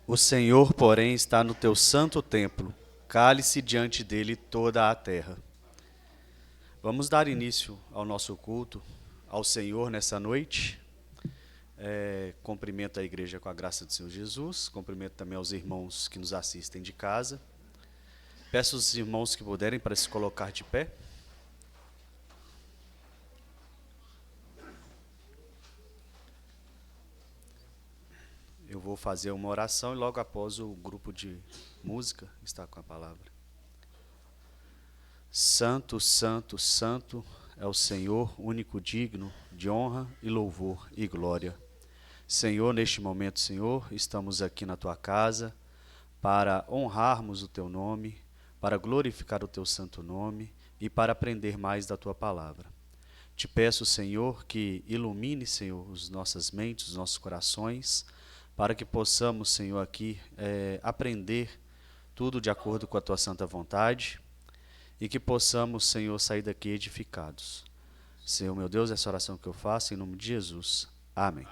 O Senhor, porém, está no teu santo templo, cale-se diante dele toda a terra. Vamos dar início ao nosso culto ao Senhor nessa noite. Cumprimento a igreja com a graça do Senhor Jesus, cumprimento também aos irmãos que nos assistem de casa. Peço aos irmãos que puderem para se colocar de pé. Eu vou fazer uma oração e logo após o grupo de música está com a palavra. Santo, santo, santo é o Senhor, único digno de honra e louvor e glória. Senhor, neste momento, Senhor, estamos aqui na tua casa para honrarmos o teu nome, para glorificar o teu santo nome e para aprender mais da tua palavra. Te peço, Senhor, que ilumine, Senhor, as nossas mentes, os nossos corações, para que possamos, Senhor, aqui aprender tudo de acordo com a tua santa vontade e que possamos, Senhor, sair daqui edificados. Senhor, meu Deus, essa oração que eu faço em nome de Jesus. Amém.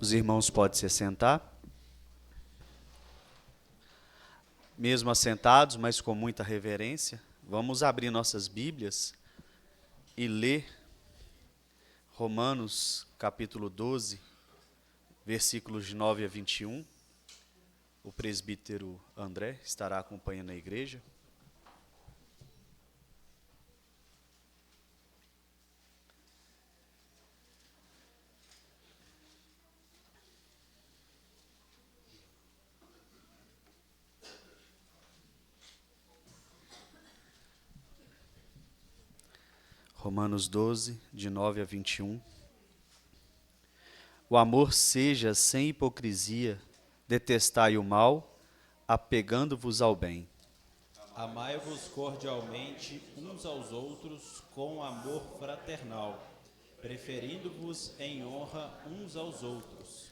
Os irmãos podem se assentar. Mesmo assentados, mas com muita reverência, vamos abrir nossas Bíblias e ler Romanos capítulo 12, versículos de 9 a 21. O presbítero André estará acompanhando a igreja. Romanos 12, de 9 a 21. O amor seja sem hipocrisia, detestai o mal, apegando-vos ao bem. Amai-vos cordialmente uns aos outros com amor fraternal, preferindo-vos em honra uns aos outros.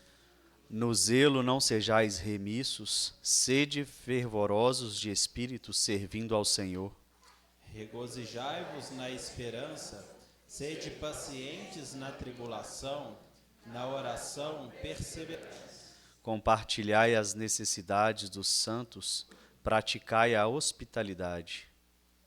No zelo não sejais remissos, sede fervorosos de espírito, servindo ao Senhor. Regozijai-vos na esperança, sede pacientes na tribulação, na oração perseverantes. Compartilhai as necessidades dos santos, praticai a hospitalidade.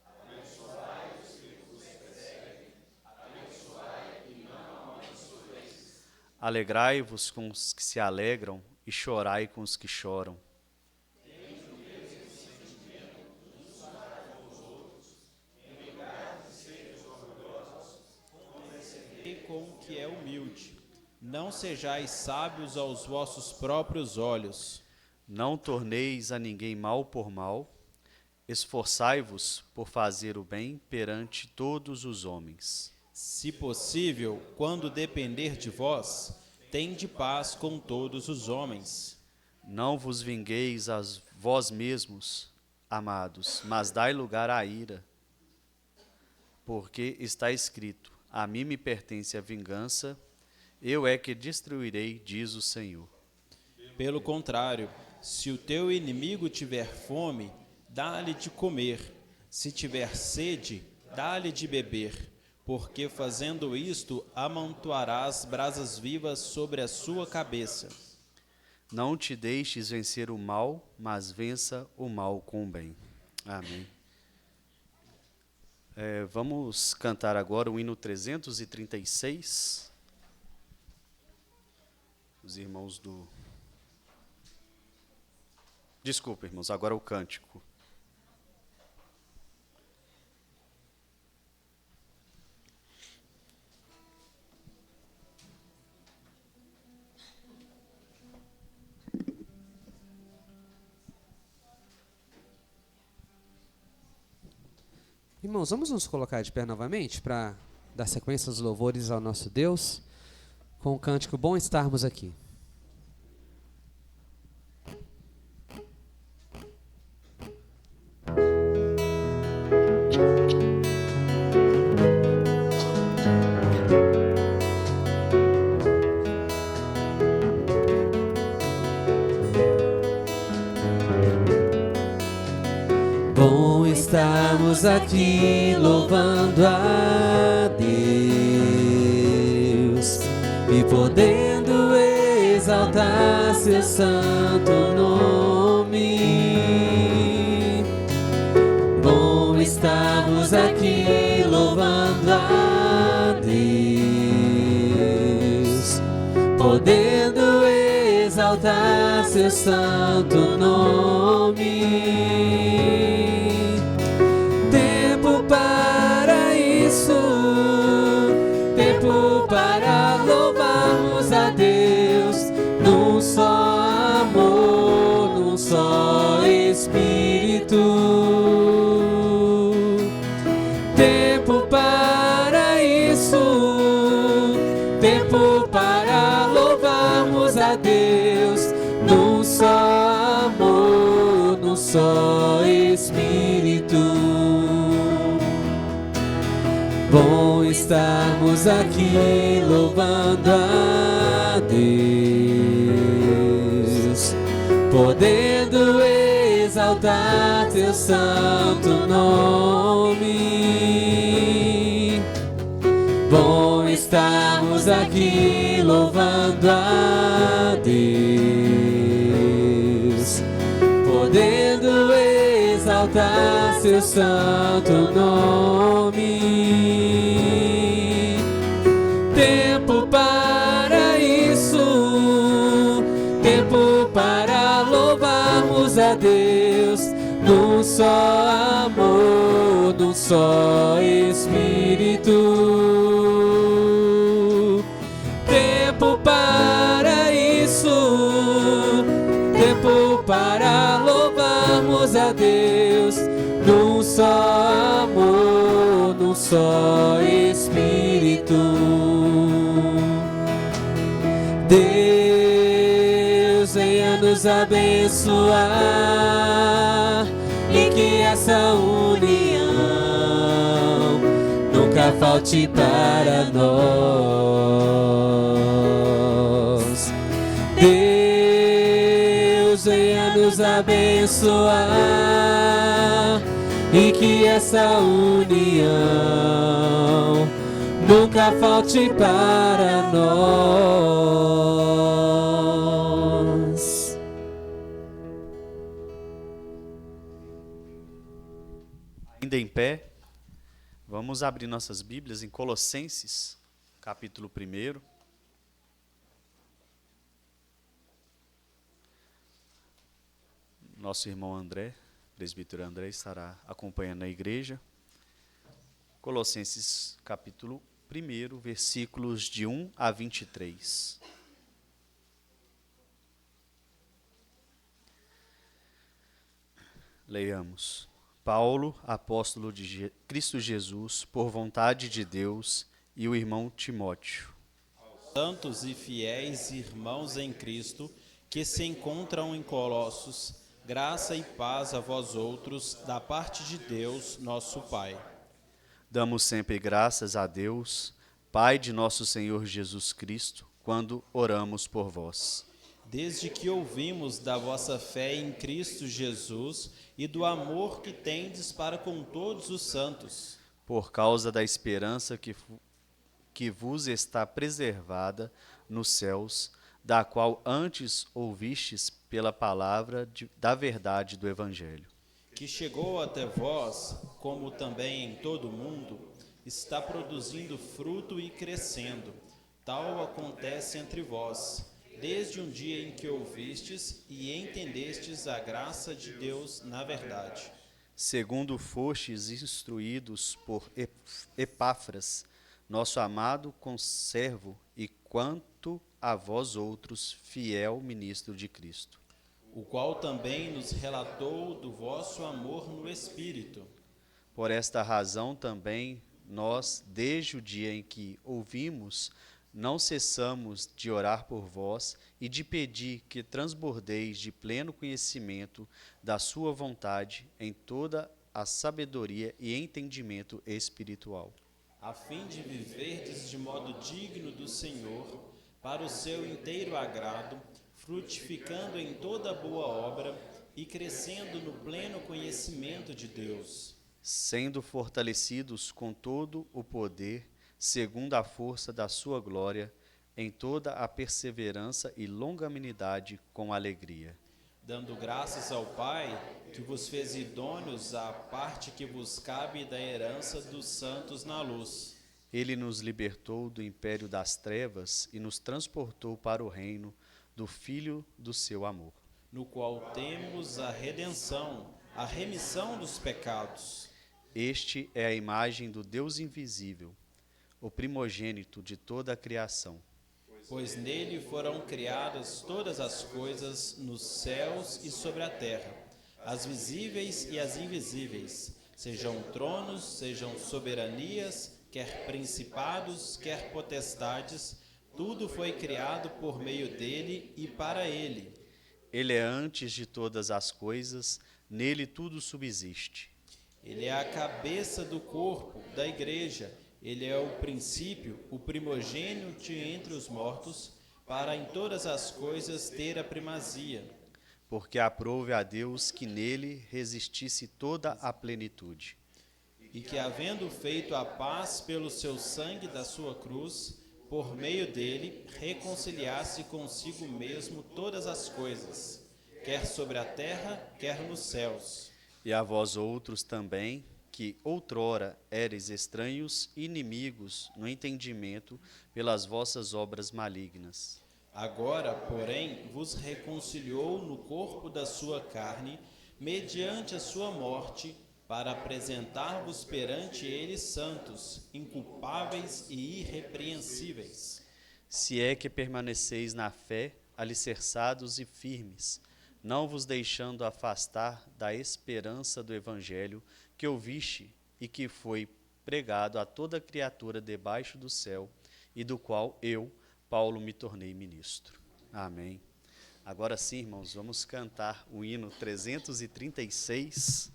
Abençoai os que vos perseguem, abençoai e não amaldiçoeis. Alegrai-vos com os que se alegram e chorai com os que choram. Com o que é humilde. Não sejais sábios aos vossos próprios olhos. Não torneis a ninguém mal por mal, esforçai-vos por fazer o bem perante todos os homens. Se possível, quando depender de vós, tende paz com todos os homens. Não vos vingueis a vós mesmos, amados, mas dai lugar à ira, porque está escrito: a mim me pertence a vingança, eu é que destruirei, diz o Senhor. Pelo contrário, se o teu inimigo tiver fome, dá-lhe de comer. Se tiver sede, dá-lhe de beber. Porque fazendo isto, amontoarás brasas vivas sobre a sua cabeça. Não te deixes vencer o mal, mas vença o mal com o bem. Amém. Vamos cantar agora o hino 336. Os irmãos do... Desculpa, irmãos, agora o cântico. Irmãos, vamos nos colocar de pé novamente para dar sequência aos louvores ao nosso Deus, com o cântico Bom Estarmos Aqui. Bom estarmos aqui louvando a Deus e podendo exaltar seu santo nome. Bom estarmos aqui louvando a Deus, podendo exaltar seu santo nome. Tempo para louvarmos a Deus num só amor, num só Espírito. Tempo para isso, tempo para louvarmos a Deus num só amor, num só Espírito. Bom estarmos aqui louvando a Deus, podendo exaltar teu santo nome. Bom estarmos aqui louvando a exaltar seu santo nome. Tempo para isso, tempo para louvarmos a Deus num só amor, num só Espírito. Tempo para isso, tempo para louvarmos a Deus num só amor, num só Espírito. Deus venha nos abençoar e que essa união nunca falte para nós. Deus venha nos abençoar e que essa união nunca falte para nós. Ainda em pé, vamos abrir nossas Bíblias em Colossenses, capítulo 1. Nosso irmão André, presbítero André, estará acompanhando a igreja. Colossenses, capítulo 1, versículos de 1 a 23. Leiamos. Paulo, apóstolo de Cristo Jesus, por vontade de Deus, e o irmão Timóteo. Santos e fiéis irmãos em Cristo, que se encontram em Colossos, graça e paz a vós outros, da parte de Deus, nosso Pai. Damos sempre graças a Deus, Pai de nosso Senhor Jesus Cristo, quando oramos por vós. Desde que ouvimos da vossa fé em Cristo Jesus e do amor que tendes para com todos os santos, por causa da esperança que vos está preservada nos céus, da qual antes ouvistes pela palavra da verdade do Evangelho. que chegou até vós, como também em todo o mundo, está produzindo fruto e crescendo. Tal acontece entre vós, desde um dia em que ouvistes e entendestes a graça de Deus na verdade. Segundo fostes instruídos por Epáfras, nosso amado conservo, e quanto a vós outros, fiel ministro de Cristo, O qual também nos relatou do vosso amor no Espírito. Por esta razão também nós, desde o dia em que ouvimos, não cessamos de orar por vós e de pedir que transbordeis de pleno conhecimento da sua vontade em toda a sabedoria e entendimento espiritual, A fim de viverdes de modo digno do Senhor, para o seu inteiro agrado, frutificando em toda boa obra e crescendo no pleno conhecimento de Deus, sendo fortalecidos com todo o poder, segundo a força da sua glória, em toda a perseverança e longanimidade com alegria, dando graças ao Pai, que vos fez idôneos à parte que vos cabe da herança dos santos na luz. Ele nos libertou do império das trevas e nos transportou para o reino do Filho do seu amor, No qual temos a redenção, a remissão dos pecados. Este é a imagem do Deus invisível, o primogênito de toda a criação. Pois nele foram criadas todas as coisas nos céus e sobre a terra, as visíveis e as invisíveis, sejam tronos, sejam soberanias, quer principados, quer potestades, tudo foi criado por meio dele e para ele. Ele é antes de todas as coisas, nele tudo subsiste. Ele é a cabeça do corpo, da igreja. Ele é o princípio, o primogênito entre os mortos, para em todas as coisas ter a primazia. Porque aprouve a Deus que nele resistisse toda a plenitude. E que, havendo feito a paz pelo seu sangue da sua cruz, por meio dele, reconciliasse consigo mesmo todas as coisas, quer sobre a terra, quer nos céus. E a vós outros também, que outrora éreis estranhos e inimigos no entendimento pelas vossas obras malignas. Agora, porém, vos reconciliou no corpo da sua carne, mediante a sua morte, para apresentar-vos perante ele santos, inculpáveis e irrepreensíveis. Se é que permaneceis na fé, alicerçados e firmes, não vos deixando afastar da esperança do evangelho que ouviste e que foi pregado a toda criatura debaixo do céu, e do qual eu, Paulo, me tornei ministro. Amém. Agora sim, irmãos, vamos cantar o hino 336.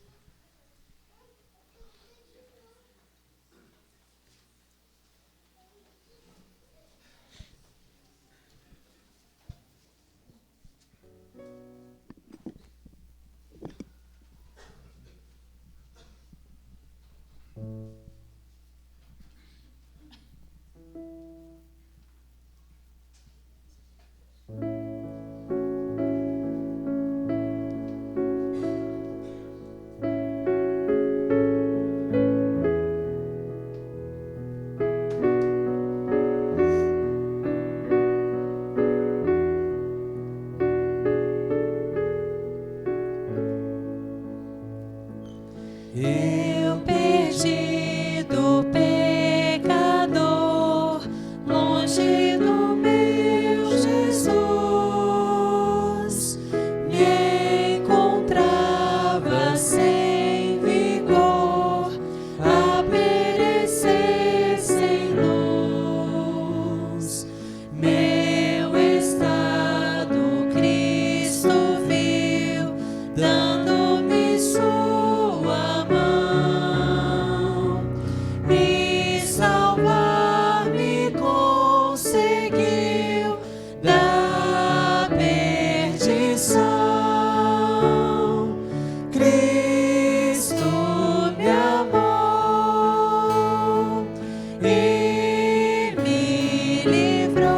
Eu perdido pecador, longe do meu Jesus, me encontrava sem vigor, a perecer sem luz. Meu estado Cristo viu, dando-me sua mão, e salvar-me conseguiu da perdição. Cristo me amou e me livrou.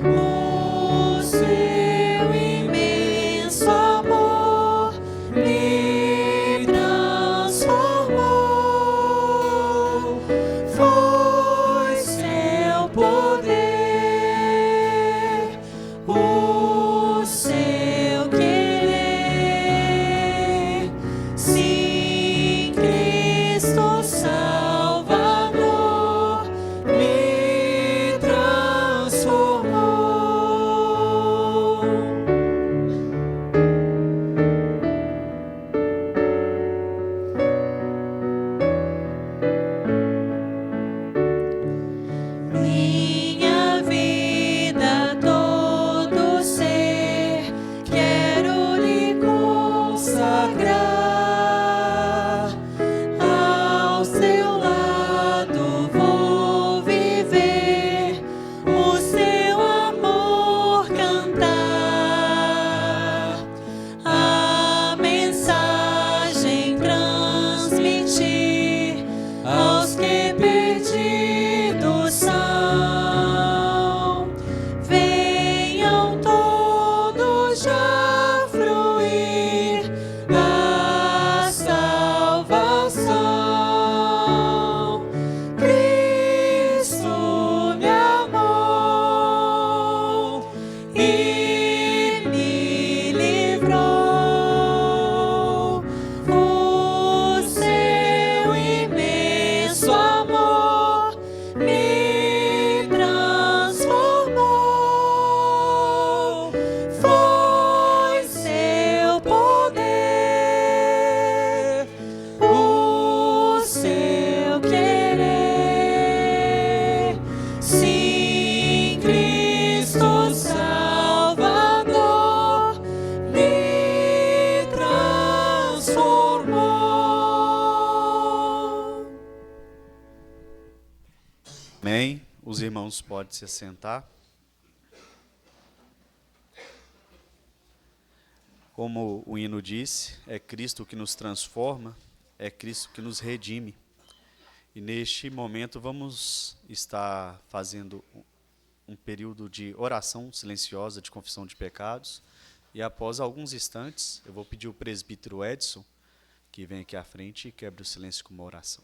O seu imenso amor me transformou. Foi seu poder, o seu querer. Sim, Cristo Salvador me transformou. Minha vida, todo ser, quero lhe consagrar. Ao seu lado vou viver, o seu amor cantar, a mensagem transmitir aos que perdidos são. Venham todos já fruir a salvação. Cristo me amou e me livrou. O seu imenso amor me transformou. Foi seu poder, o seu querer. Sim, Cristo Salvador me transformou. Amém. Os irmãos podem se assentar. Como o hino disse, é Cristo que nos transforma, é Cristo que nos redime. E neste momento vamos estar fazendo um período de oração silenciosa de confissão de pecados. E após alguns instantes, eu vou pedir o presbítero Edson que vem aqui à frente e quebre o silêncio com uma oração.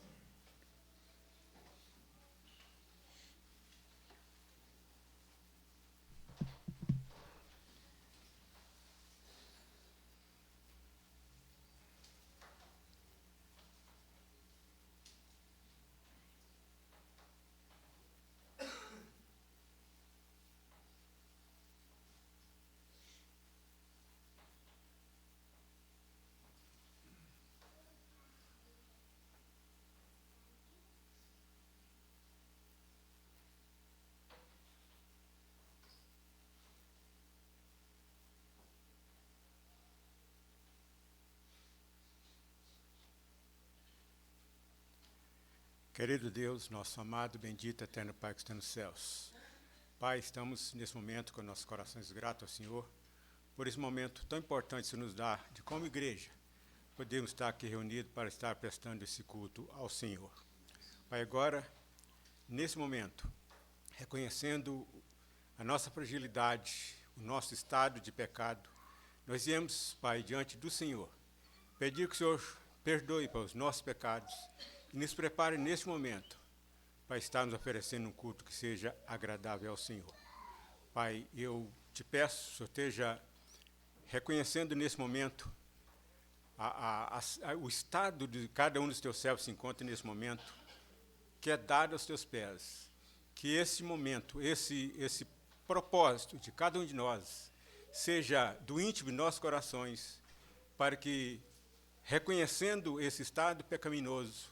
Querido Deus, nosso amado, bendito, eterno Pai que está nos céus. Pai, estamos nesse momento com nossos corações gratos ao Senhor, por esse momento tão importante que você nos dá, de como igreja, podemos estar aqui reunidos para estar prestando esse culto ao Senhor. Pai, agora, nesse momento, reconhecendo a nossa fragilidade, o nosso estado de pecado, nós viemos, Pai, diante do Senhor, pedir que o Senhor perdoe para os nossos pecados, e nos prepare neste momento para estar nos oferecendo um culto que seja agradável ao Senhor. Pai, eu te peço que o Senhor esteja reconhecendo nesse momento o estado de cada um dos teus servos se encontra nesse momento, que é dado aos teus pés. Que esse momento, esse propósito de cada um de nós seja do íntimo de nossos corações, para que, reconhecendo esse estado pecaminoso,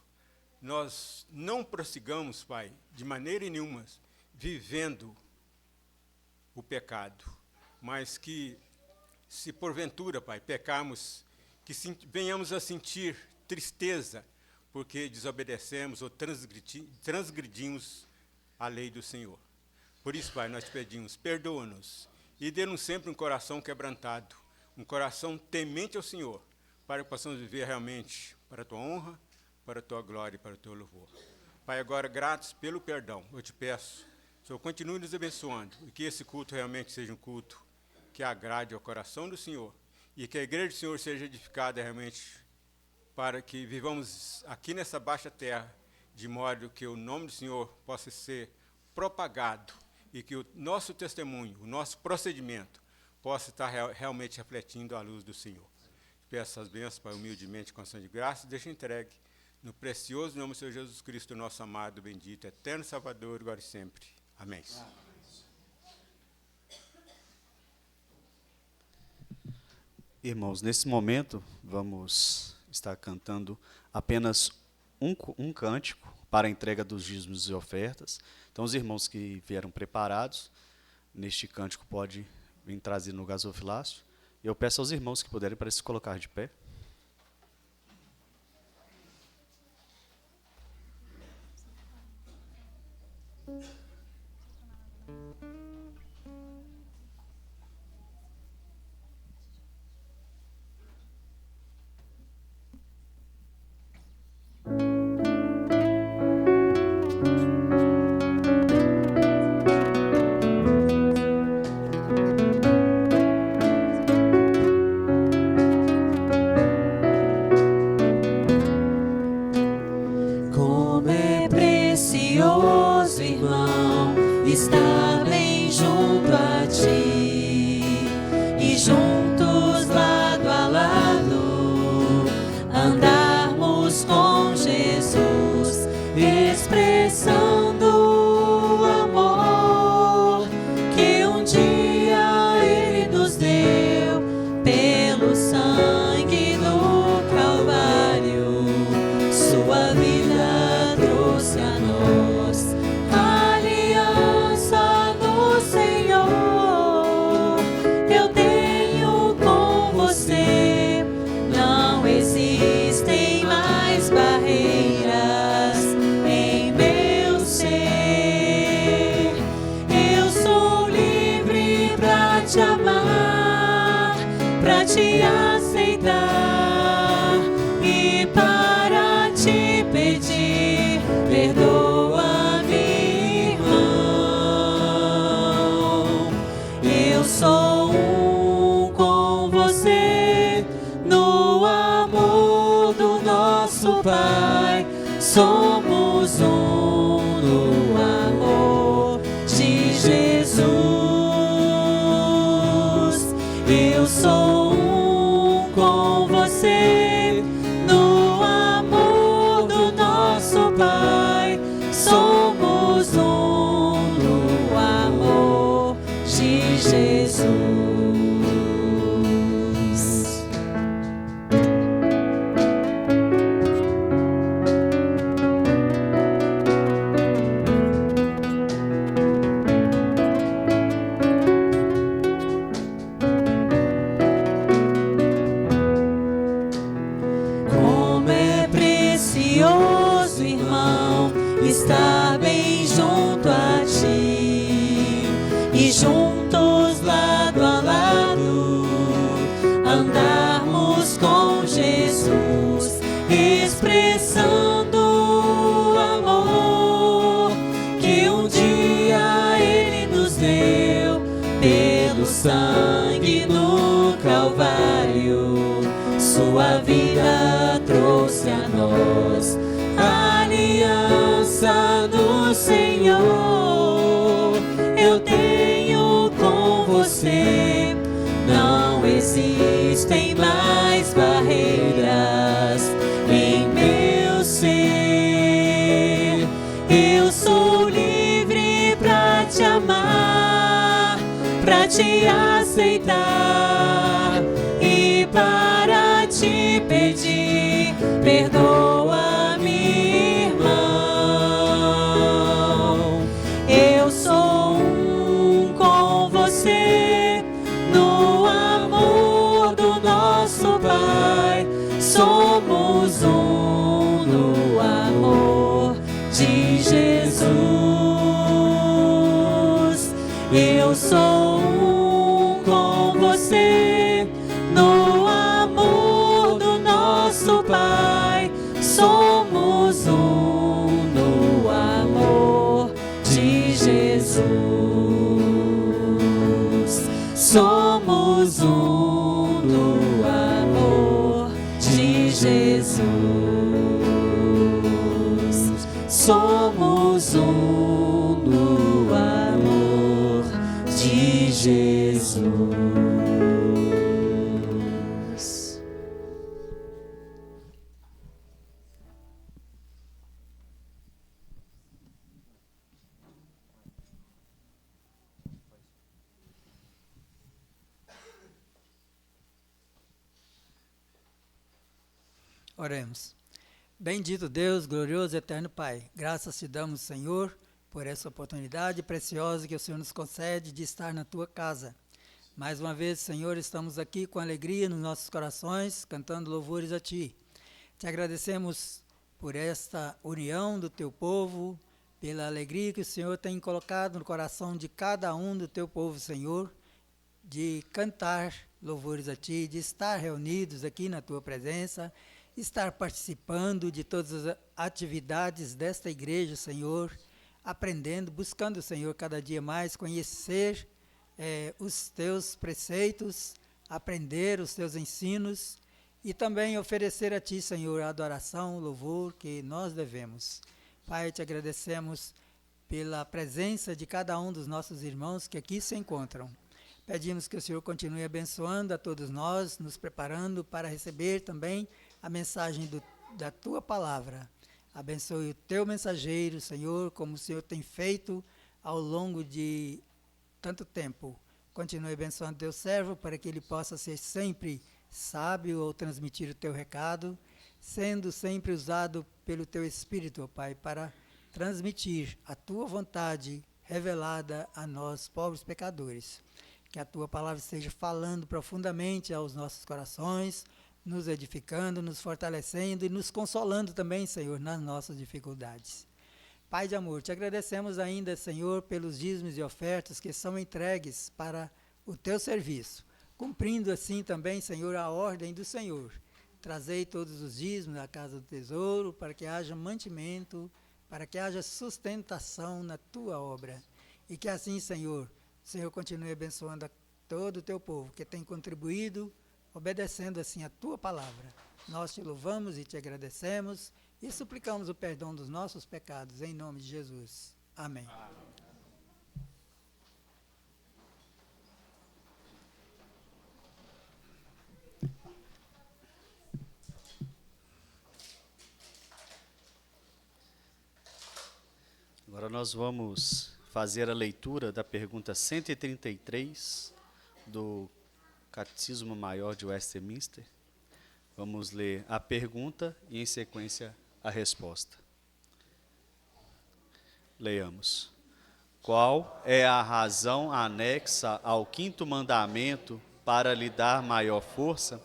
nós não prossigamos, Pai, de maneira nenhuma, vivendo o pecado, mas que, se porventura, Pai, pecarmos, que venhamos a sentir tristeza, porque desobedecemos ou transgredimos a lei do Senhor. Por isso, Pai, nós te pedimos, perdoa-nos e dê-nos sempre um coração quebrantado, um coração temente ao Senhor, para que possamos viver realmente para a tua honra, para a tua glória e para o teu louvor. Pai, agora, gratos pelo perdão, eu te peço, Senhor, continue nos abençoando, e que esse culto realmente seja um culto que agrade ao coração do Senhor, e que a igreja do Senhor seja edificada realmente, para que vivamos aqui nessa baixa terra, de modo que o nome do Senhor possa ser propagado, e que o nosso testemunho, o nosso procedimento, possa estar realmente refletindo a luz do Senhor. Peço as bênçãos, Pai, humildemente, com ação de graça, e deixo entregue no precioso nome do Senhor Jesus Cristo, nosso amado, bendito, eterno Salvador, agora e sempre. Amém. Irmãos, nesse momento, vamos estar cantando apenas um cântico para a entrega dos dízimos e ofertas. Então, os irmãos que vieram preparados, neste cântico pode vir trazer no gasofilácio. E eu peço aos irmãos que puderem para se colocar de pé. Como é precioso, irmão, estar bem junto a ti e juntos lado a lado andarmos com Jesus, expressando o amor que um dia Ele nos deu pelo sangue do Calvário. Sua vida trouxe a nós aliança no Senhor. Eu tenho com você, não existem mais barreiras em meu ser. Eu sou livre pra te amar, pra te aceitar e para te pedir, perdoa-me, irmão. Eu sou um com somos um no amor de Jesus. Eu sou um com você no amor do nosso Pai. Somos um no amor de Jesus. Como é precioso, irmão, estar bem junto a ti e juntos lado a lado andarmos com Jesus, expressando o amor que um dia Ele nos deu pelo sangue no Calvário. Sua vida trouxe a nós a aliança do Senhor. Eu tenho com você, não existem mais barreiras em meu ser. Eu sou livre pra te amar, pra te aceitar e para te pedir, perdoa-me, irmão. Eu sou um com você no amor do nosso Pai. Somos um no amor de Jesus. Eu sou um com você no amor do nosso Pai. Somos um no amor de Jesus. Somos um no amor de Jesus. Somos um no amor de Jesus. Oremos. Bendito Deus, glorioso e eterno Pai, graças te damos, Senhor, por essa oportunidade preciosa que o Senhor nos concede de estar na tua casa. Mais uma vez, Senhor, estamos aqui com alegria nos nossos corações, cantando louvores a Ti. Te agradecemos por esta união do Teu povo, pela alegria que o Senhor tem colocado no coração de cada um do Teu povo, Senhor, de cantar louvores a Ti, de estar reunidos aqui na Tua presença, estar participando de todas as atividades desta igreja, Senhor, aprendendo, buscando, Senhor, cada dia mais conhecer os Teus preceitos, aprender os Teus ensinos e também oferecer a Ti, Senhor, a adoração, o louvor que nós devemos. Pai, te agradecemos pela presença de cada um dos nossos irmãos que aqui se encontram. Pedimos que o Senhor continue abençoando a todos nós, nos preparando para receber também a mensagem da Tua palavra. Abençoe o Teu mensageiro, Senhor, como o Senhor tem feito ao longo de tanto tempo. Continue abençoando o Teu servo para que ele possa ser sempre sábio ao transmitir o Teu recado, sendo sempre usado pelo Teu Espírito, ó Pai, para transmitir a Tua vontade revelada a nós, pobres pecadores. Que a Tua palavra esteja falando profundamente aos nossos corações, nos edificando, nos fortalecendo e nos consolando também, Senhor, nas nossas dificuldades. Pai de amor, te agradecemos ainda, Senhor, pelos dízimos e ofertas que são entregues para o Teu serviço, cumprindo assim também, Senhor, a ordem do Senhor. Trazei todos os dízimos à casa do tesouro, para que haja mantimento, para que haja sustentação na Tua obra. E que assim, Senhor, o Senhor continue abençoando a todo o Teu povo, que tem contribuído, obedecendo assim a Tua palavra. Nós te louvamos e te agradecemos, e suplicamos o perdão dos nossos pecados, em nome de Jesus. Amém. Agora nós vamos fazer a leitura da pergunta 133 do Catecismo Maior de Westminster. Vamos ler a pergunta e, em sequência, a resposta. Leiamos. Qual é a razão anexa ao quinto mandamento para lhe dar maior força?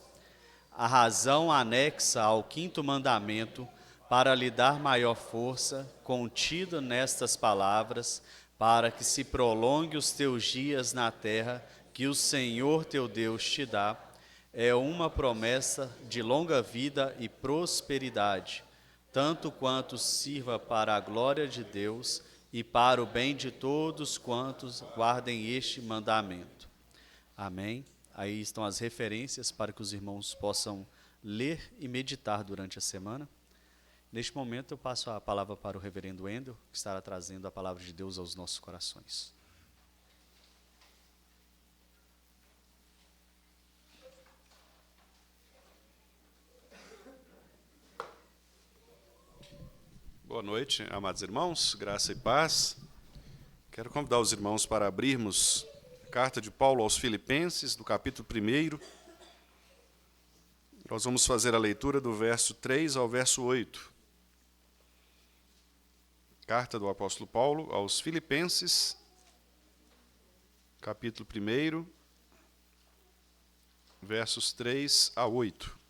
A razão anexa ao quinto mandamento para lhe dar maior força, contida nestas palavras, para que se prolongue os teus dias na terra que o Senhor teu Deus te dá, é uma promessa de longa vida e prosperidade, tanto quanto sirva para a glória de Deus e para o bem de todos quantos guardem este mandamento. Amém? Aí estão as referências para que os irmãos possam ler e meditar durante a semana. Neste momento eu passo a palavra para o reverendo Wendel, que estará trazendo a palavra de Deus aos nossos corações. Boa noite, amados irmãos, graça e paz. Quero convidar os irmãos para abrirmos a carta de Paulo aos Filipenses, do capítulo 1. Nós vamos fazer a leitura do verso 3 ao verso 8. Carta do apóstolo Paulo aos Filipenses, capítulo 1, versos 3 a 8.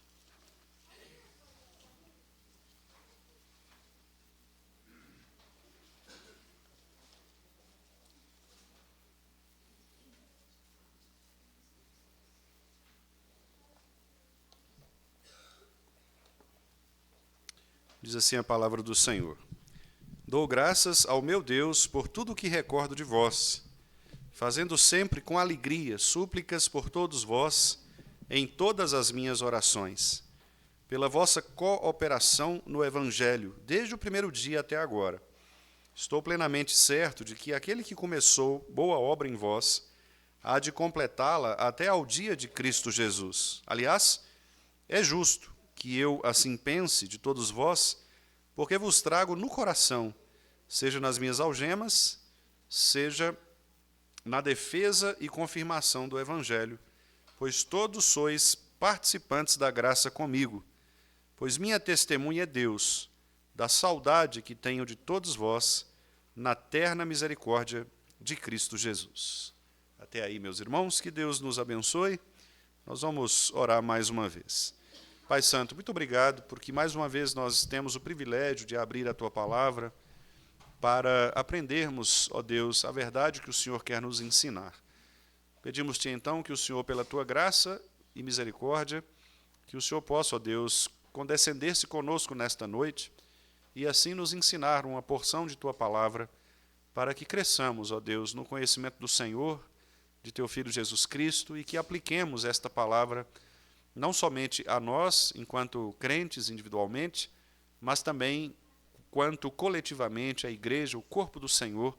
Diz assim a palavra do Senhor. Dou graças ao meu Deus por tudo o que recordo de vós, fazendo sempre com alegria súplicas por todos vós, em todas as minhas orações, pela vossa cooperação no Evangelho, desde o primeiro dia até agora. Estou plenamente certo de que aquele que começou boa obra em vós, há de completá-la até ao dia de Cristo Jesus. Aliás, é justo que eu assim pense de todos vós, porque vos trago no coração, seja nas minhas algemas, seja na defesa e confirmação do Evangelho, pois todos sois participantes da graça comigo, pois minha testemunha é Deus, da saudade que tenho de todos vós, na terna misericórdia de Cristo Jesus. Até aí, meus irmãos, que Deus nos abençoe. Nós vamos orar mais uma vez. Pai Santo, muito obrigado, porque mais uma vez nós temos o privilégio de abrir a Tua Palavra para aprendermos, ó Deus, a verdade que o Senhor quer nos ensinar. Pedimos-te então que o Senhor, pela Tua graça e misericórdia, que o Senhor possa, ó Deus, condescender-se conosco nesta noite e assim nos ensinar uma porção de Tua Palavra para que cresçamos, ó Deus, no conhecimento do Senhor, de Teu Filho Jesus Cristo e que apliquemos esta palavra não somente a nós, enquanto crentes individualmente, mas também quanto coletivamente a igreja, o corpo do Senhor,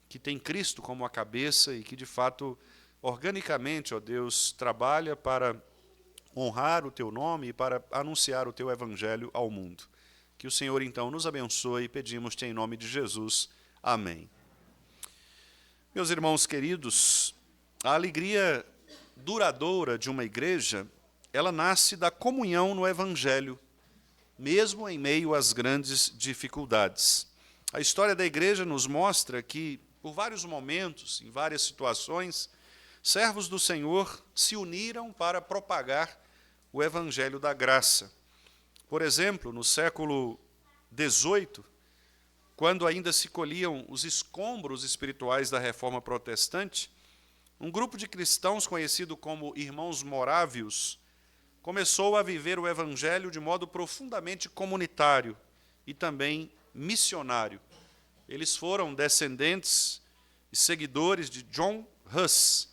que tem Cristo como a cabeça e que, de fato, organicamente, ó Deus, trabalha para honrar o Teu nome e para anunciar o Teu Evangelho ao mundo. Que o Senhor, então, nos abençoe e pedimos-te em nome de Jesus. Amém. Meus irmãos queridos, a alegria duradoura de uma igreja, ela nasce da comunhão no Evangelho, mesmo em meio às grandes dificuldades. A história da igreja nos mostra que, por vários momentos, em várias situações, servos do Senhor se uniram para propagar o Evangelho da graça. Por exemplo, no século XVIII, quando ainda se colhiam os escombros espirituais da Reforma Protestante, um grupo de cristãos conhecido como Irmãos Morávios começou a viver o Evangelho de modo profundamente comunitário e também missionário. Eles foram descendentes e seguidores de John Huss,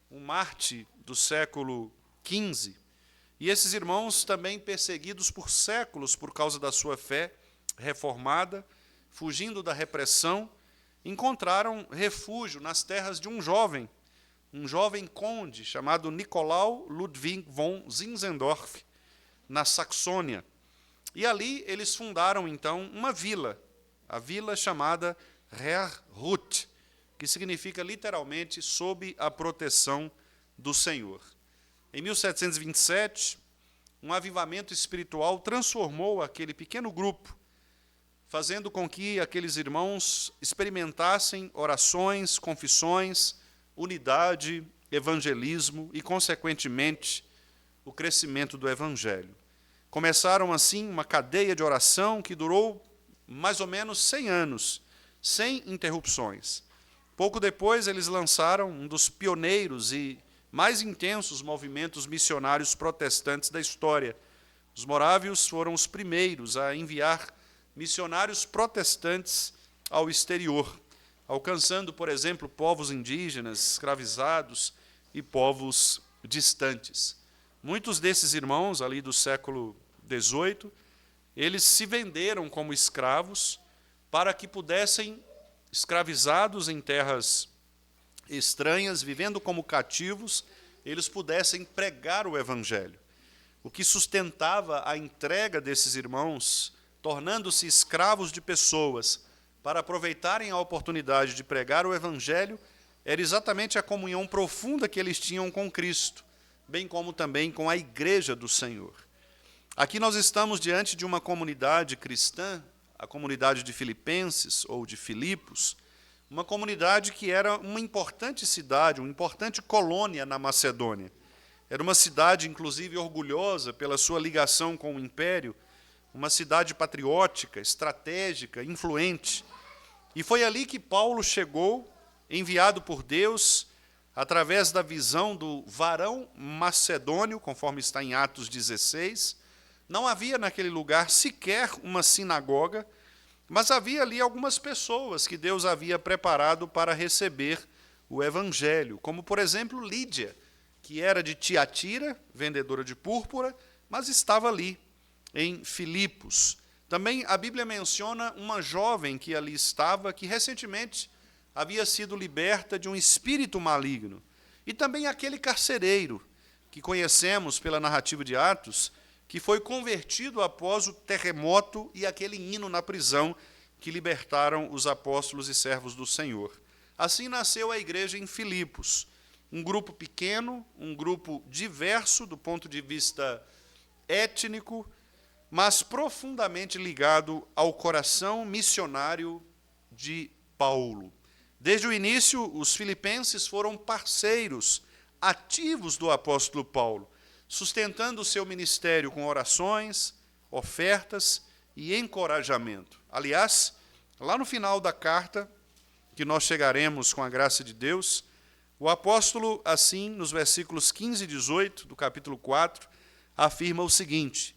um mártir do século XV. E esses irmãos, também perseguidos por séculos por causa da sua fé, reformada, fugindo da repressão, encontraram refúgio nas terras de um jovem conde chamado Nicolau Ludwig von Zinzendorf, na Saxônia. E ali eles fundaram, então, uma vila, a vila chamada Herrhut, que significa literalmente sob a proteção do Senhor. Em 1727, um avivamento espiritual transformou aquele pequeno grupo, fazendo com que aqueles irmãos experimentassem orações, confissões, unidade, evangelismo e, consequentemente, o crescimento do Evangelho. Começaram, assim, uma cadeia de oração que durou mais ou menos 100 anos, sem interrupções. Pouco depois, eles lançaram um dos pioneiros e mais intensos movimentos missionários protestantes da história. Os morávios foram os primeiros a enviar missionários protestantes ao exterior, alcançando, por exemplo, povos indígenas, escravizados e povos distantes. Muitos desses irmãos, ali do século XVIII, eles se venderam como escravos para que pudessem, escravizados em terras estranhas, vivendo como cativos, eles pudessem pregar o Evangelho. O que sustentava a entrega desses irmãos, tornando-se escravos de pessoas, para aproveitarem a oportunidade de pregar o Evangelho, era exatamente a comunhão profunda que eles tinham com Cristo, bem como também com a Igreja do Senhor. Aqui nós estamos diante de uma comunidade cristã, a comunidade de Filipenses, ou de Filipos, uma comunidade que era uma importante cidade, uma importante colônia na Macedônia. Era uma cidade, inclusive, orgulhosa pela sua ligação com o Império, uma cidade patriótica, estratégica, influente. E foi ali que Paulo chegou, enviado por Deus, através da visão do varão macedônio, conforme está em Atos 16. Não havia naquele lugar sequer uma sinagoga, mas havia ali algumas pessoas que Deus havia preparado para receber o Evangelho, como, por exemplo, Lídia, que era de Tiatira, vendedora de púrpura, mas estava ali, em Filipos. Também a Bíblia menciona uma jovem que ali estava, que recentemente havia sido liberta de um espírito maligno. E também aquele carcereiro, que conhecemos pela narrativa de Atos, que foi convertido após o terremoto e aquele hino na prisão que libertaram os apóstolos e servos do Senhor. Assim nasceu a igreja em Filipos, um grupo pequeno, um grupo diverso do ponto de vista étnico, mas profundamente ligado ao coração missionário de Paulo. Desde o início, os filipenses foram parceiros ativos do apóstolo Paulo, sustentando o seu ministério com orações, ofertas e encorajamento. Aliás, lá no final da carta, que nós chegaremos com a graça de Deus, o apóstolo, assim, nos versículos 15 e 18 do capítulo 4, afirma o seguinte: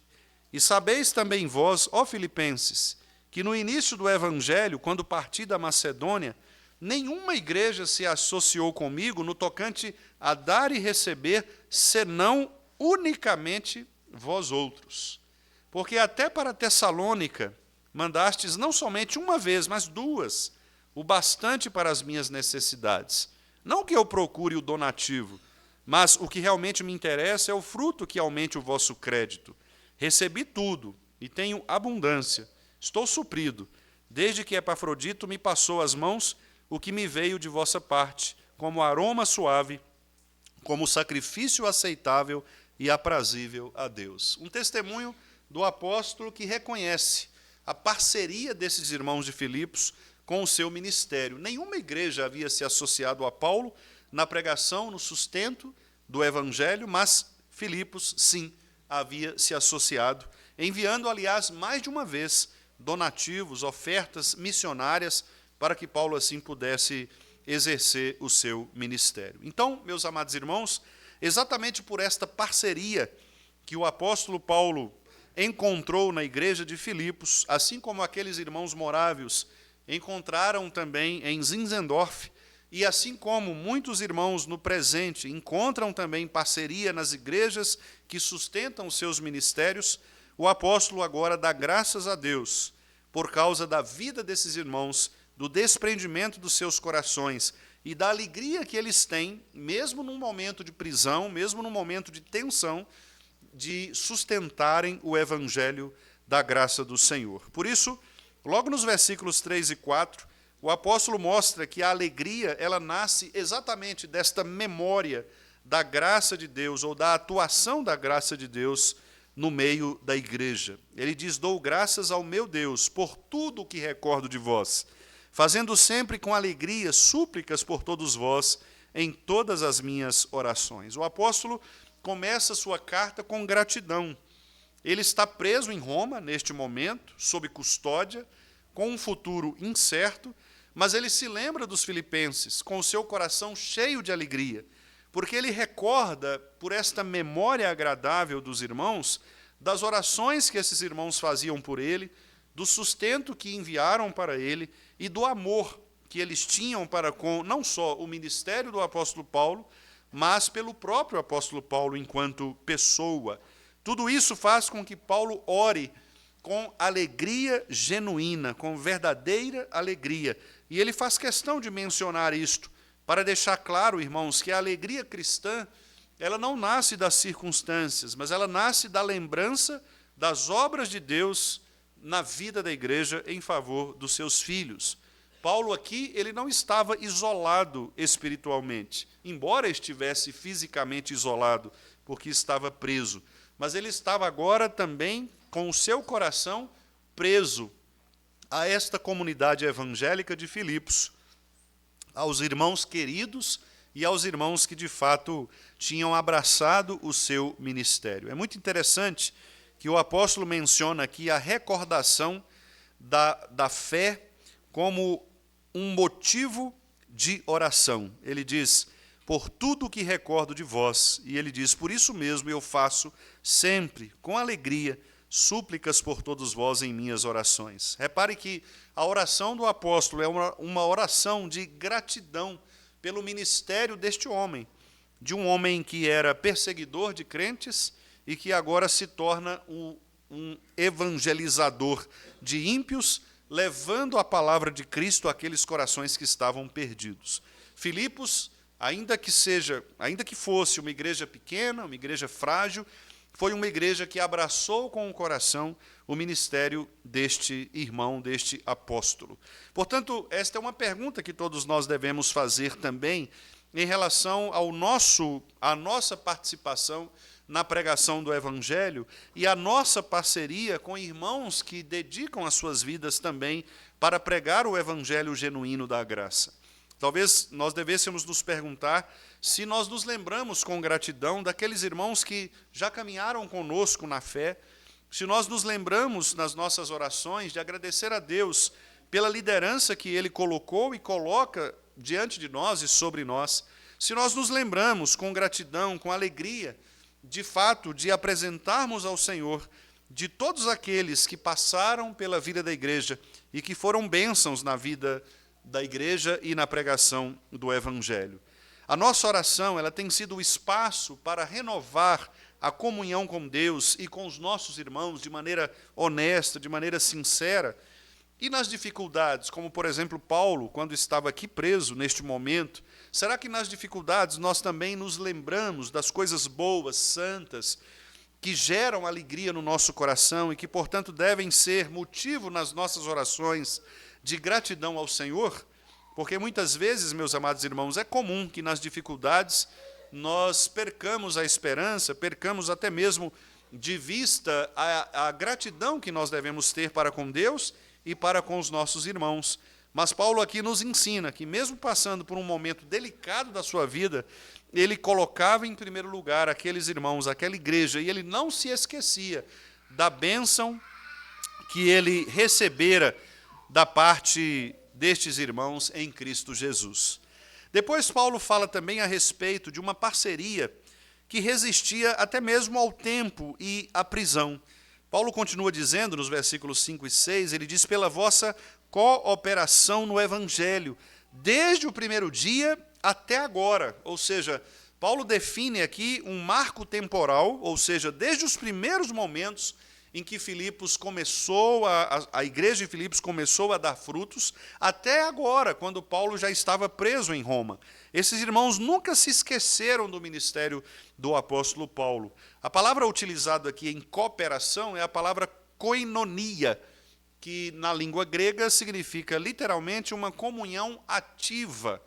E sabeis também vós, ó filipenses, que no início do evangelho, quando parti da Macedônia, nenhuma igreja se associou comigo no tocante a dar e receber, senão unicamente vós outros. Porque até para Tessalônica mandastes não somente uma vez, mas 2, o bastante para as minhas necessidades. Não que eu procure o donativo, mas o que realmente me interessa é o fruto que aumente o vosso crédito. Recebi tudo e tenho abundância. Estou suprido, desde que Epafrodito me passou às mãos o que me veio de vossa parte, como aroma suave, como sacrifício aceitável e aprazível a Deus. Um testemunho do apóstolo que reconhece a parceria desses irmãos de Filipos com o seu ministério. Nenhuma igreja havia se associado a Paulo na pregação, no sustento do evangelho, mas Filipos, sim, havia se associado, enviando, aliás, mais de uma vez, donativos, ofertas missionárias, para que Paulo, assim, pudesse exercer o seu ministério. Então, meus amados irmãos, exatamente por esta parceria que o apóstolo Paulo encontrou na igreja de Filipos, assim como aqueles irmãos morávios encontraram também em Zinzendorf, e assim como muitos irmãos no presente encontram também parceria nas igrejas que sustentam os seus ministérios, o apóstolo agora dá graças a Deus por causa da vida desses irmãos, do desprendimento dos seus corações e da alegria que eles têm, mesmo num momento de prisão, mesmo num momento de tensão, de sustentarem o evangelho da graça do Senhor. Por isso, logo nos versículos 3 e 4, o apóstolo mostra que a alegria, ela nasce exatamente desta memória da graça de Deus, ou da atuação da graça de Deus no meio da igreja. Ele diz: dou graças ao meu Deus por tudo o que recordo de vós, fazendo sempre com alegria súplicas por todos vós em todas as minhas orações. O apóstolo começa sua carta com gratidão. Ele está preso em Roma, neste momento, sob custódia, com um futuro incerto, mas ele se lembra dos filipenses, com o seu coração cheio de alegria, porque ele recorda, por esta memória agradável dos irmãos, das orações que esses irmãos faziam por ele, do sustento que enviaram para ele e do amor que eles tinham para com não só o ministério do apóstolo Paulo, mas pelo próprio apóstolo Paulo enquanto pessoa. Tudo isso faz com que Paulo ore com alegria genuína, com verdadeira alegria. E ele faz questão de mencionar isto, para deixar claro, irmãos, que a alegria cristã, ela não nasce das circunstâncias, mas ela nasce da lembrança das obras de Deus na vida da igreja em favor dos seus filhos. Paulo aqui, ele não estava isolado espiritualmente, embora estivesse fisicamente isolado, porque estava preso, mas ele estava agora também com o seu coração preso a esta comunidade evangélica de Filipos, aos irmãos queridos e aos irmãos que, de fato, tinham abraçado o seu ministério. É muito interessante que o apóstolo menciona aqui a recordação da fé como um motivo de oração. Ele diz: por tudo o que recordo de vós, e ele diz: por isso mesmo eu faço sempre, com alegria, súplicas por todos vós em minhas orações. Repare que a oração do apóstolo é uma oração de gratidão pelo ministério deste homem, de um homem que era perseguidor de crentes e que agora se torna um evangelizador de ímpios, levando a palavra de Cristo àqueles corações que estavam perdidos. Filipos, ainda que fosse uma igreja pequena, uma igreja frágil, foi uma igreja que abraçou com o coração o ministério deste irmão, deste apóstolo. Portanto, esta é uma pergunta que todos nós devemos fazer também em relação à nossa participação na pregação do Evangelho e a nossa parceria com irmãos que dedicam as suas vidas também para pregar o Evangelho genuíno da graça. Talvez nós devêssemos nos perguntar se nós nos lembramos com gratidão daqueles irmãos que já caminharam conosco na fé, se nós nos lembramos nas nossas orações de agradecer a Deus pela liderança que Ele colocou e coloca diante de nós e sobre nós, se nós nos lembramos com gratidão, com alegria, de fato, de apresentarmos ao Senhor de todos aqueles que passaram pela vida da igreja e que foram bênçãos na vida da igreja e na pregação do Evangelho. A nossa oração, ela tem sido o espaço para renovar a comunhão com Deus e com os nossos irmãos de maneira honesta, de maneira sincera. E nas dificuldades, como por exemplo Paulo, quando estava aqui preso neste momento, será que nas dificuldades nós também nos lembramos das coisas boas, santas, que geram alegria no nosso coração e que, portanto, devem ser motivo nas nossas orações de gratidão ao Senhor? Porque muitas vezes, meus amados irmãos, é comum que nas dificuldades nós percamos a esperança, percamos até mesmo de vista a gratidão que nós devemos ter para com Deus e para com os nossos irmãos. Mas Paulo aqui nos ensina que, mesmo passando por um momento delicado da sua vida, ele colocava em primeiro lugar aqueles irmãos, aquela igreja, e ele não se esquecia da bênção que ele recebera da parte destes irmãos em Cristo Jesus. Depois Paulo fala também a respeito de uma parceria que resistia até mesmo ao tempo e à prisão. Paulo continua dizendo nos versículos 5 e 6, ele diz: pela vossa cooperação no Evangelho, desde o primeiro dia até agora. Ou seja, Paulo define aqui um marco temporal, ou seja, desde os primeiros momentos em que Filipos começou, a igreja de Filipos começou a dar frutos, até agora, quando Paulo já estava preso em Roma. Esses irmãos nunca se esqueceram do ministério do apóstolo Paulo. A palavra utilizada aqui em cooperação é a palavra koinonia, que na língua grega significa literalmente uma comunhão ativa.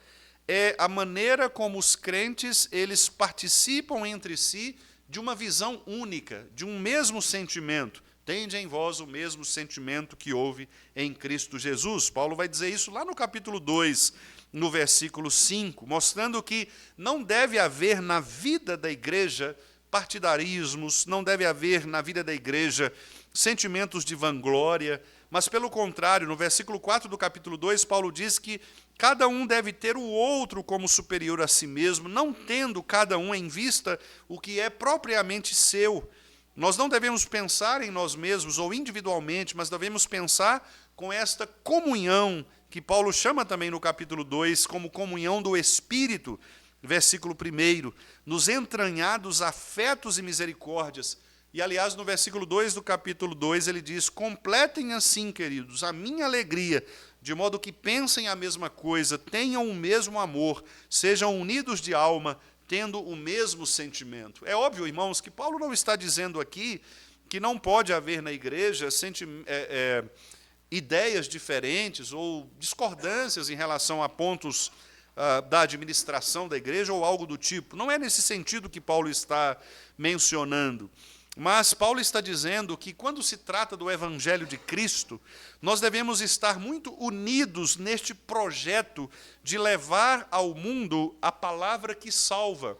É a maneira como os crentes eles participam entre si de uma visão única, de um mesmo sentimento. Tende em vós o mesmo sentimento que houve em Cristo Jesus. Paulo vai dizer isso lá no capítulo 2, no versículo 5, mostrando que não deve haver na vida da igreja partidarismos, não deve haver na vida da igreja sentimentos de vanglória, mas, pelo contrário, no versículo 4 do capítulo 2, Paulo diz que cada um deve ter o outro como superior a si mesmo, não tendo cada um em vista o que é propriamente seu. Nós não devemos pensar em nós mesmos ou individualmente, mas devemos pensar com esta comunhão, que Paulo chama também no capítulo 2 como comunhão do Espírito, versículo 1, nos entranhados afetos e misericórdias. E, aliás, no versículo 2 do capítulo 2, ele diz: completem assim, queridos, a minha alegria, de modo que pensem a mesma coisa, tenham o mesmo amor, sejam unidos de alma, tendo o mesmo sentimento. É óbvio, irmãos, que Paulo não está dizendo aqui que não pode haver na igreja ideias diferentes ou discordâncias em relação a pontos da administração da igreja ou algo do tipo. Não é nesse sentido que Paulo está mencionando. Mas Paulo está dizendo que, quando se trata do Evangelho de Cristo, nós devemos estar muito unidos neste projeto de levar ao mundo a palavra que salva.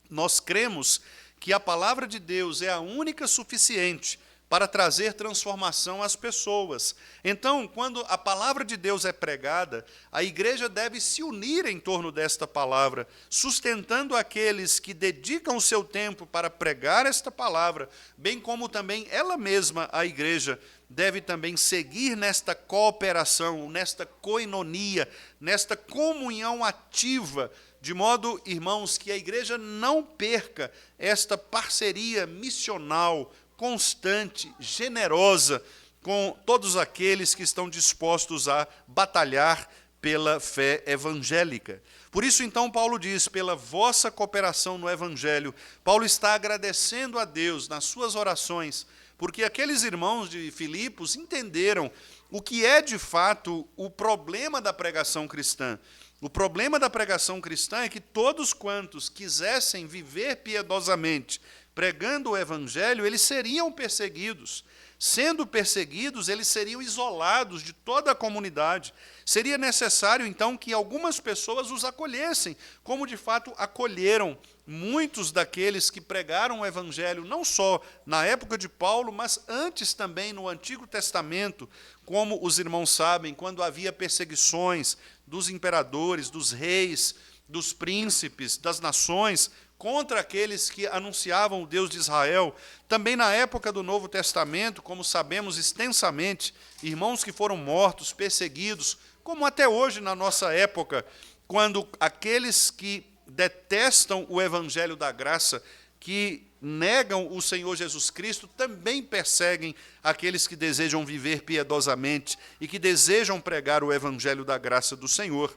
Nós cremos que a palavra de Deus é a única suficiente para trazer transformação às pessoas. Então, quando a palavra de Deus é pregada, a igreja deve se unir em torno desta palavra, sustentando aqueles que dedicam o seu tempo para pregar esta palavra, bem como também ela mesma, a igreja, deve também seguir nesta cooperação, nesta koinonia, nesta comunhão ativa, de modo, irmãos, que a igreja não perca esta parceria missional, constante, generosa, com todos aqueles que estão dispostos a batalhar pela fé evangélica. Por isso, então, Paulo diz: pela vossa cooperação no Evangelho, Paulo está agradecendo a Deus nas suas orações, porque aqueles irmãos de Filipos entenderam o que é, de fato, o problema da pregação cristã. O problema da pregação cristã é que todos quantos quisessem viver piedosamente, pregando o Evangelho, eles seriam perseguidos. Sendo perseguidos, eles seriam isolados de toda a comunidade. Seria necessário, então, que algumas pessoas os acolhessem, como de fato acolheram muitos daqueles que pregaram o Evangelho, não só na época de Paulo, mas antes também no Antigo Testamento, como os irmãos sabem, quando havia perseguições dos imperadores, dos reis, dos príncipes, das nações, contra aqueles que anunciavam o Deus de Israel. Também na época do Novo Testamento, como sabemos extensamente, irmãos que foram mortos, perseguidos, como até hoje na nossa época, quando aqueles que detestam o Evangelho da graça, que negam o Senhor Jesus Cristo, também perseguem aqueles que desejam viver piedosamente e que desejam pregar o Evangelho da graça do Senhor.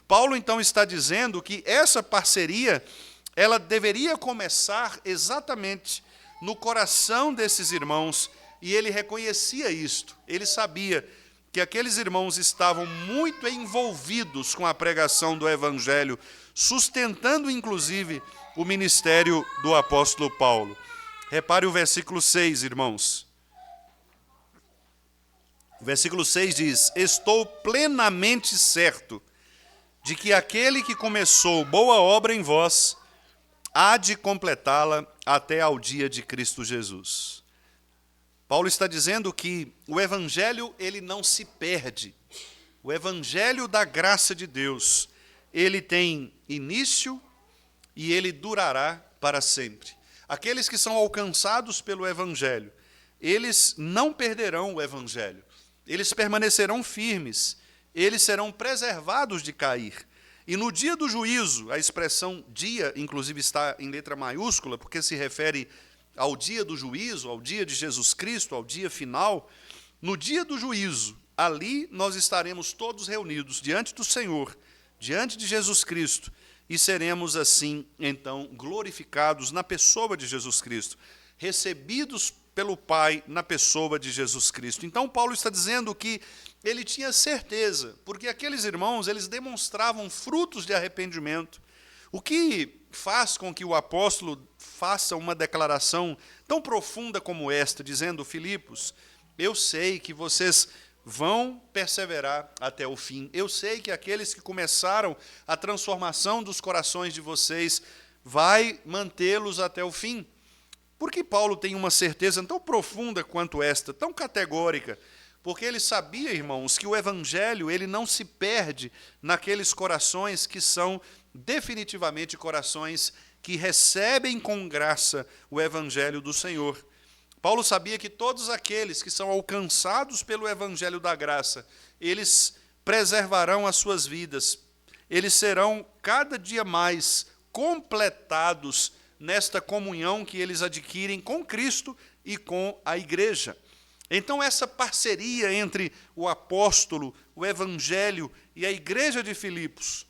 Paulo, então, está dizendo que essa parceria ela deveria começar exatamente no coração desses irmãos, e ele reconhecia isto. Ele sabia que aqueles irmãos estavam muito envolvidos com a pregação do Evangelho, sustentando, inclusive, o ministério do apóstolo Paulo. Repare o versículo 6, irmãos. O versículo 6 diz: estou plenamente certo de que aquele que começou boa obra em vós há de completá-la até ao dia de Cristo Jesus. Paulo está dizendo que o Evangelho ele não se perde. O Evangelho da graça de Deus, ele tem início e ele durará para sempre. Aqueles que são alcançados pelo Evangelho, eles não perderão o Evangelho. Eles permanecerão firmes, eles serão preservados de cair. E no dia do juízo, a expressão dia, inclusive, está em letra maiúscula, porque se refere ao dia do juízo, ao dia de Jesus Cristo, ao dia final, no dia do juízo, ali nós estaremos todos reunidos diante do Senhor, diante de Jesus Cristo, e seremos assim, então, glorificados na pessoa de Jesus Cristo, recebidos pelo Pai na pessoa de Jesus Cristo. Então, Paulo está dizendo que ele tinha certeza, porque aqueles irmãos, eles demonstravam frutos de arrependimento, o que faz com que o apóstolo faça uma declaração tão profunda como esta, dizendo: Filipos, eu sei que vocês vão perseverar até o fim. Eu sei que aqueles que começaram a transformação dos corações de vocês vai mantê-los até o fim. Por que Paulo tem uma certeza tão profunda quanto esta, tão categórica? Porque ele sabia, irmãos, que o evangelho ele não se perde naqueles corações que são definitivamente corações que recebem com graça o evangelho do Senhor. Paulo sabia que todos aqueles que são alcançados pelo evangelho da graça, eles preservarão as suas vidas, eles serão cada dia mais completados nesta comunhão que eles adquirem com Cristo e com a igreja. Então, essa parceria entre o apóstolo, o evangelho e a igreja de Filipos,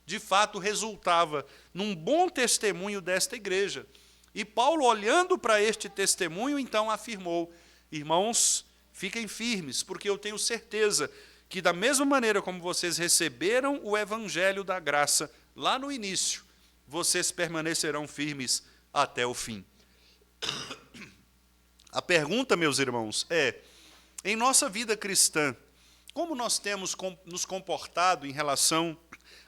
de fato, resultava num bom testemunho desta igreja. E Paulo, olhando para este testemunho, então afirmou: irmãos, fiquem firmes, porque eu tenho certeza que da mesma maneira como vocês receberam o evangelho da graça lá no início, vocês permanecerão firmes até o fim. A pergunta, meus irmãos, é: em nossa vida cristã, como nós temos nos comportado em relação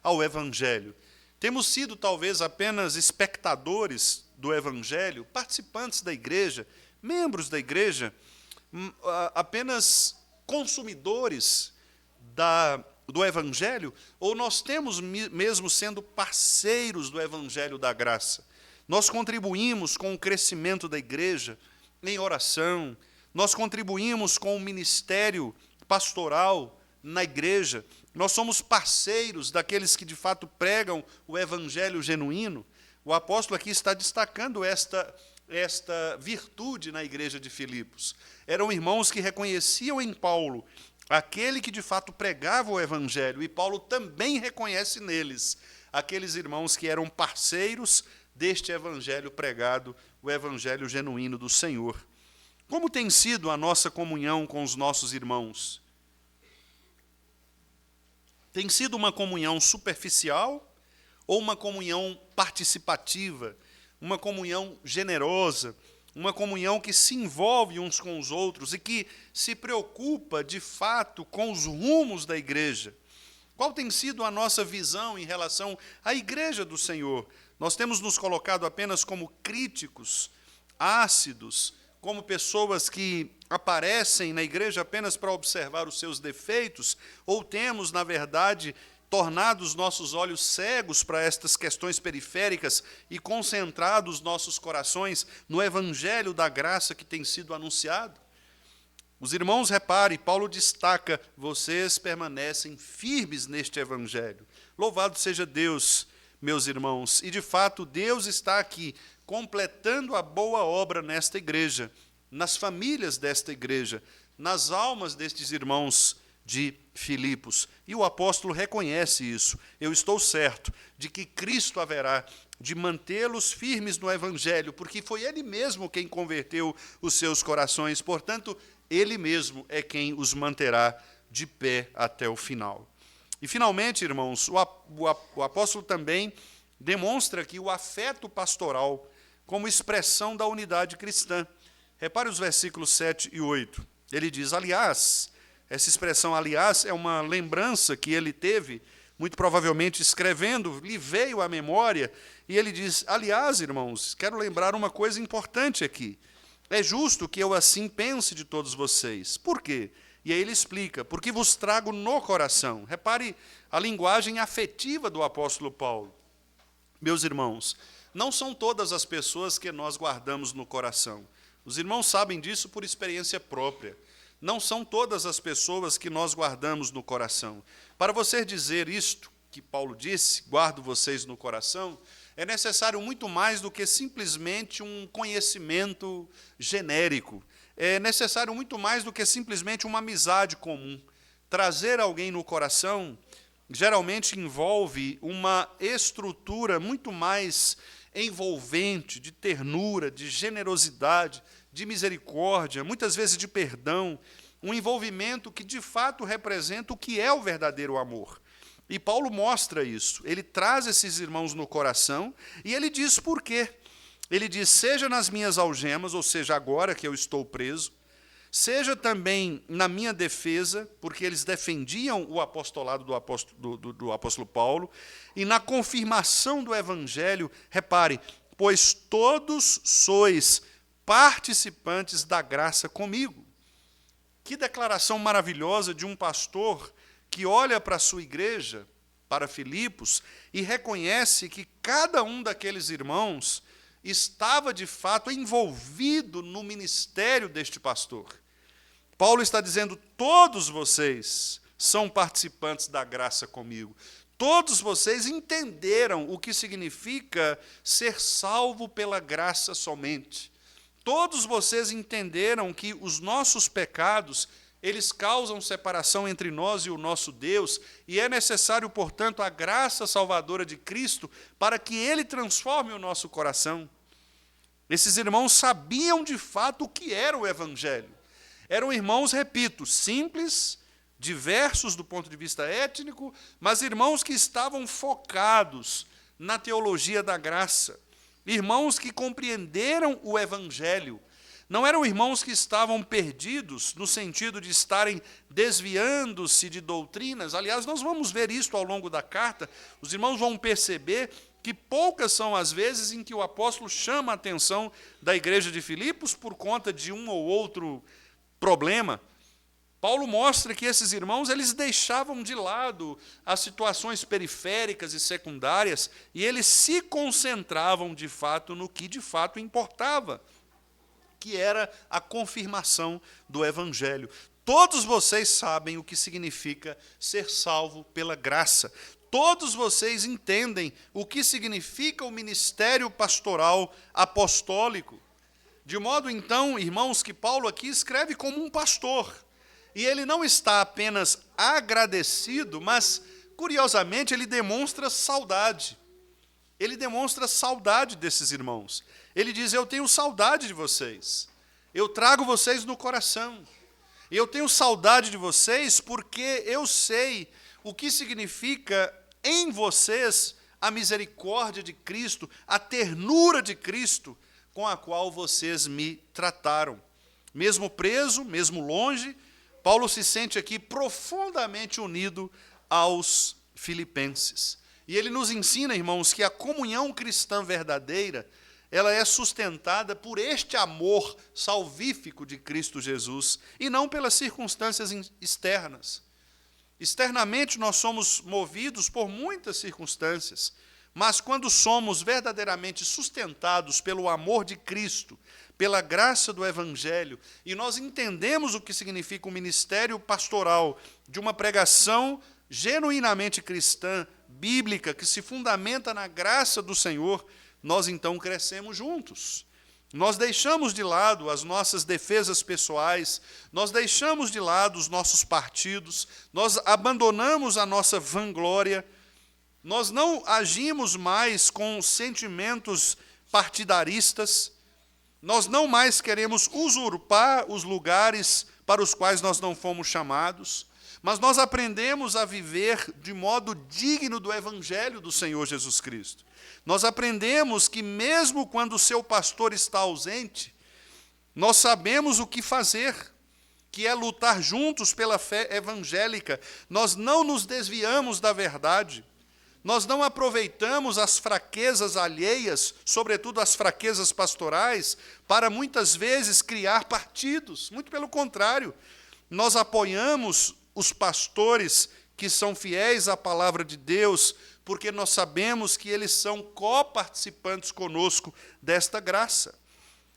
ao evangelho? Temos sido talvez apenas espectadores do evangelho, participantes da igreja, membros da igreja, apenas consumidores do evangelho, ou nós temos mesmo sendo parceiros do evangelho da graça? Nós contribuímos com o crescimento da igreja em oração, nós contribuímos com o ministério pastoral na igreja, nós somos parceiros daqueles que de fato pregam o evangelho genuíno. O apóstolo aqui está destacando esta virtude na igreja de Filipos. Eram irmãos que reconheciam em Paulo aquele que de fato pregava o evangelho, e Paulo também reconhece neles aqueles irmãos que eram parceiros deste evangelho pregado, o evangelho genuíno do Senhor. Como tem sido a nossa comunhão com os nossos irmãos? Tem sido uma comunhão superficial ou uma comunhão participativa, uma comunhão generosa, uma comunhão que se envolve uns com os outros e que se preocupa, de fato, com os rumos da igreja? Qual tem sido a nossa visão em relação à igreja do Senhor? Nós temos nos colocado apenas como críticos, ácidos, como pessoas que aparecem na igreja apenas para observar os seus defeitos, ou temos, na verdade, tornado os nossos olhos cegos para estas questões periféricas e concentrado os nossos corações no evangelho da graça que tem sido anunciado? Os irmãos, repare, Paulo destaca: vocês permanecem firmes neste evangelho. Louvado seja Deus, meus irmãos. E, de fato, Deus está aqui completando a boa obra nesta igreja, nas famílias desta igreja, nas almas destes irmãos de Filipos. E o apóstolo reconhece isso. Eu estou certo de que Cristo haverá de mantê-los firmes no evangelho, porque foi Ele mesmo quem converteu os seus corações. Portanto, Ele mesmo é quem os manterá de pé até o final. E, finalmente, irmãos, o apóstolo também demonstra aqui o afeto pastoral como expressão da unidade cristã. Repare os versículos 7 e 8. Ele diz: aliás, essa expressão aliás é uma lembrança que ele teve, muito provavelmente escrevendo, lhe veio à memória, e ele diz: aliás, irmãos, quero lembrar uma coisa importante aqui. É justo que eu assim pense de todos vocês. Por quê? E aí ele explica: porque vos trago no coração. Repare a linguagem afetiva do apóstolo Paulo. Meus irmãos, não são todas as pessoas que nós guardamos no coração. Os irmãos sabem disso por experiência própria. Não são todas as pessoas que nós guardamos no coração. Para você dizer isto que Paulo disse, guardo vocês no coração, é necessário muito mais do que simplesmente um conhecimento genérico. É necessário muito mais do que simplesmente uma amizade comum. Trazer alguém no coração geralmente envolve uma estrutura muito mais envolvente, de ternura, de generosidade, de misericórdia, muitas vezes de perdão, um envolvimento que de fato representa o que é o verdadeiro amor. E Paulo mostra isso, ele traz esses irmãos no coração e ele diz por quê. Ele diz, seja nas minhas algemas, ou seja, agora que eu estou preso, seja também na minha defesa, porque eles defendiam o apostolado do apóstolo Paulo, e na confirmação do evangelho, repare, pois todos sois participantes da graça comigo. Que declaração maravilhosa de um pastor que olha para a sua igreja, para Filipos, e reconhece que cada um daqueles irmãos estava, de fato, envolvido no ministério deste pastor. Paulo está dizendo, todos vocês são participantes da graça comigo. Todos vocês entenderam o que significa ser salvo pela graça somente. Todos vocês entenderam que os nossos pecados, eles causam separação entre nós e o nosso Deus, e é necessário, portanto, a graça salvadora de Cristo para que Ele transforme o nosso coração. Esses irmãos sabiam, de fato, o que era o Evangelho. Eram irmãos, repito, simples, diversos do ponto de vista étnico, mas irmãos que estavam focados na teologia da graça. Irmãos que compreenderam o Evangelho. Não eram irmãos que estavam perdidos, no sentido de estarem desviando-se de doutrinas. Aliás, nós vamos ver isto ao longo da carta. Os irmãos vão perceber que poucas são as vezes em que o apóstolo chama a atenção da igreja de Filipos por conta de um ou outro problema. Paulo mostra que esses irmãos, eles deixavam de lado as situações periféricas e secundárias e eles se concentravam, de fato, no que de fato importava, que era a confirmação do Evangelho. Todos vocês sabem o que significa ser salvo pela graça. Todos vocês entendem o que significa o ministério pastoral apostólico. De modo, então, irmãos, que Paulo aqui escreve como um pastor. E ele não está apenas agradecido, mas, curiosamente, ele demonstra saudade. Ele demonstra saudade desses irmãos. Ele diz, eu tenho saudade de vocês. Eu trago vocês no coração. E eu tenho saudade de vocês porque eu sei o que significa em vocês a misericórdia de Cristo, a ternura de Cristo, com a qual vocês me trataram. Mesmo preso, mesmo longe, Paulo se sente aqui profundamente unido aos filipenses. E ele nos ensina, irmãos, que a comunhão cristã verdadeira, ela é sustentada por este amor salvífico de Cristo Jesus, e não pelas circunstâncias externas. Externamente nós somos movidos por muitas circunstâncias, mas quando somos verdadeiramente sustentados pelo amor de Cristo, pela graça do Evangelho, e nós entendemos o que significa o ministério pastoral de uma pregação genuinamente cristã, bíblica, que se fundamenta na graça do Senhor, nós então crescemos juntos. Nós deixamos de lado as nossas defesas pessoais, nós deixamos de lado os nossos partidos, nós abandonamos a nossa vanglória, nós não agimos mais com sentimentos partidaristas, nós não mais queremos usurpar os lugares para os quais nós não fomos chamados, mas nós aprendemos a viver de modo digno do Evangelho do Senhor Jesus Cristo. Nós aprendemos que mesmo quando o seu pastor está ausente, nós sabemos o que fazer, que é lutar juntos pela fé evangélica. Nós não nos desviamos da verdade. Nós não aproveitamos as fraquezas alheias, sobretudo as fraquezas pastorais, para muitas vezes criar partidos. Muito pelo contrário, nós apoiamos os pastores que são fiéis à palavra de Deus, porque nós sabemos que eles são coparticipantes conosco desta graça.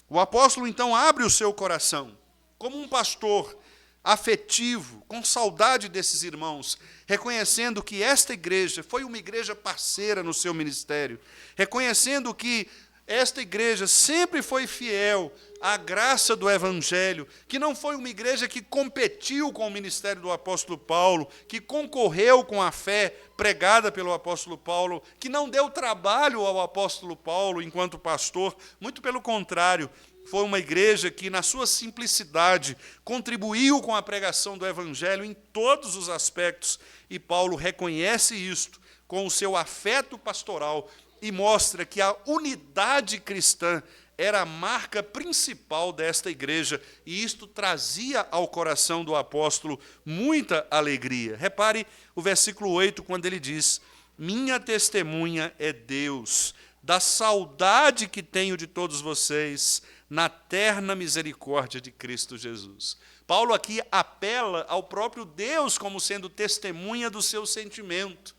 O apóstolo, então, abre o seu coração, como um pastor, afetivo, com saudade desses irmãos, reconhecendo que esta igreja foi uma igreja parceira no seu ministério, reconhecendo que esta igreja sempre foi fiel à graça do Evangelho, que não foi uma igreja que competiu com o ministério do apóstolo Paulo, que concorreu com a fé pregada pelo apóstolo Paulo, que não deu trabalho ao apóstolo Paulo enquanto pastor, muito pelo contrário, foi uma igreja que, na sua simplicidade, contribuiu com a pregação do Evangelho em todos os aspectos, e Paulo reconhece isto com o seu afeto pastoral e mostra que a unidade cristã era a marca principal desta igreja, e isto trazia ao coração do apóstolo muita alegria. Repare o versículo 8, quando ele diz: minha testemunha é Deus, da saudade que tenho de todos vocês, na terna misericórdia de Cristo Jesus. Paulo aqui apela ao próprio Deus como sendo testemunha do seu sentimento.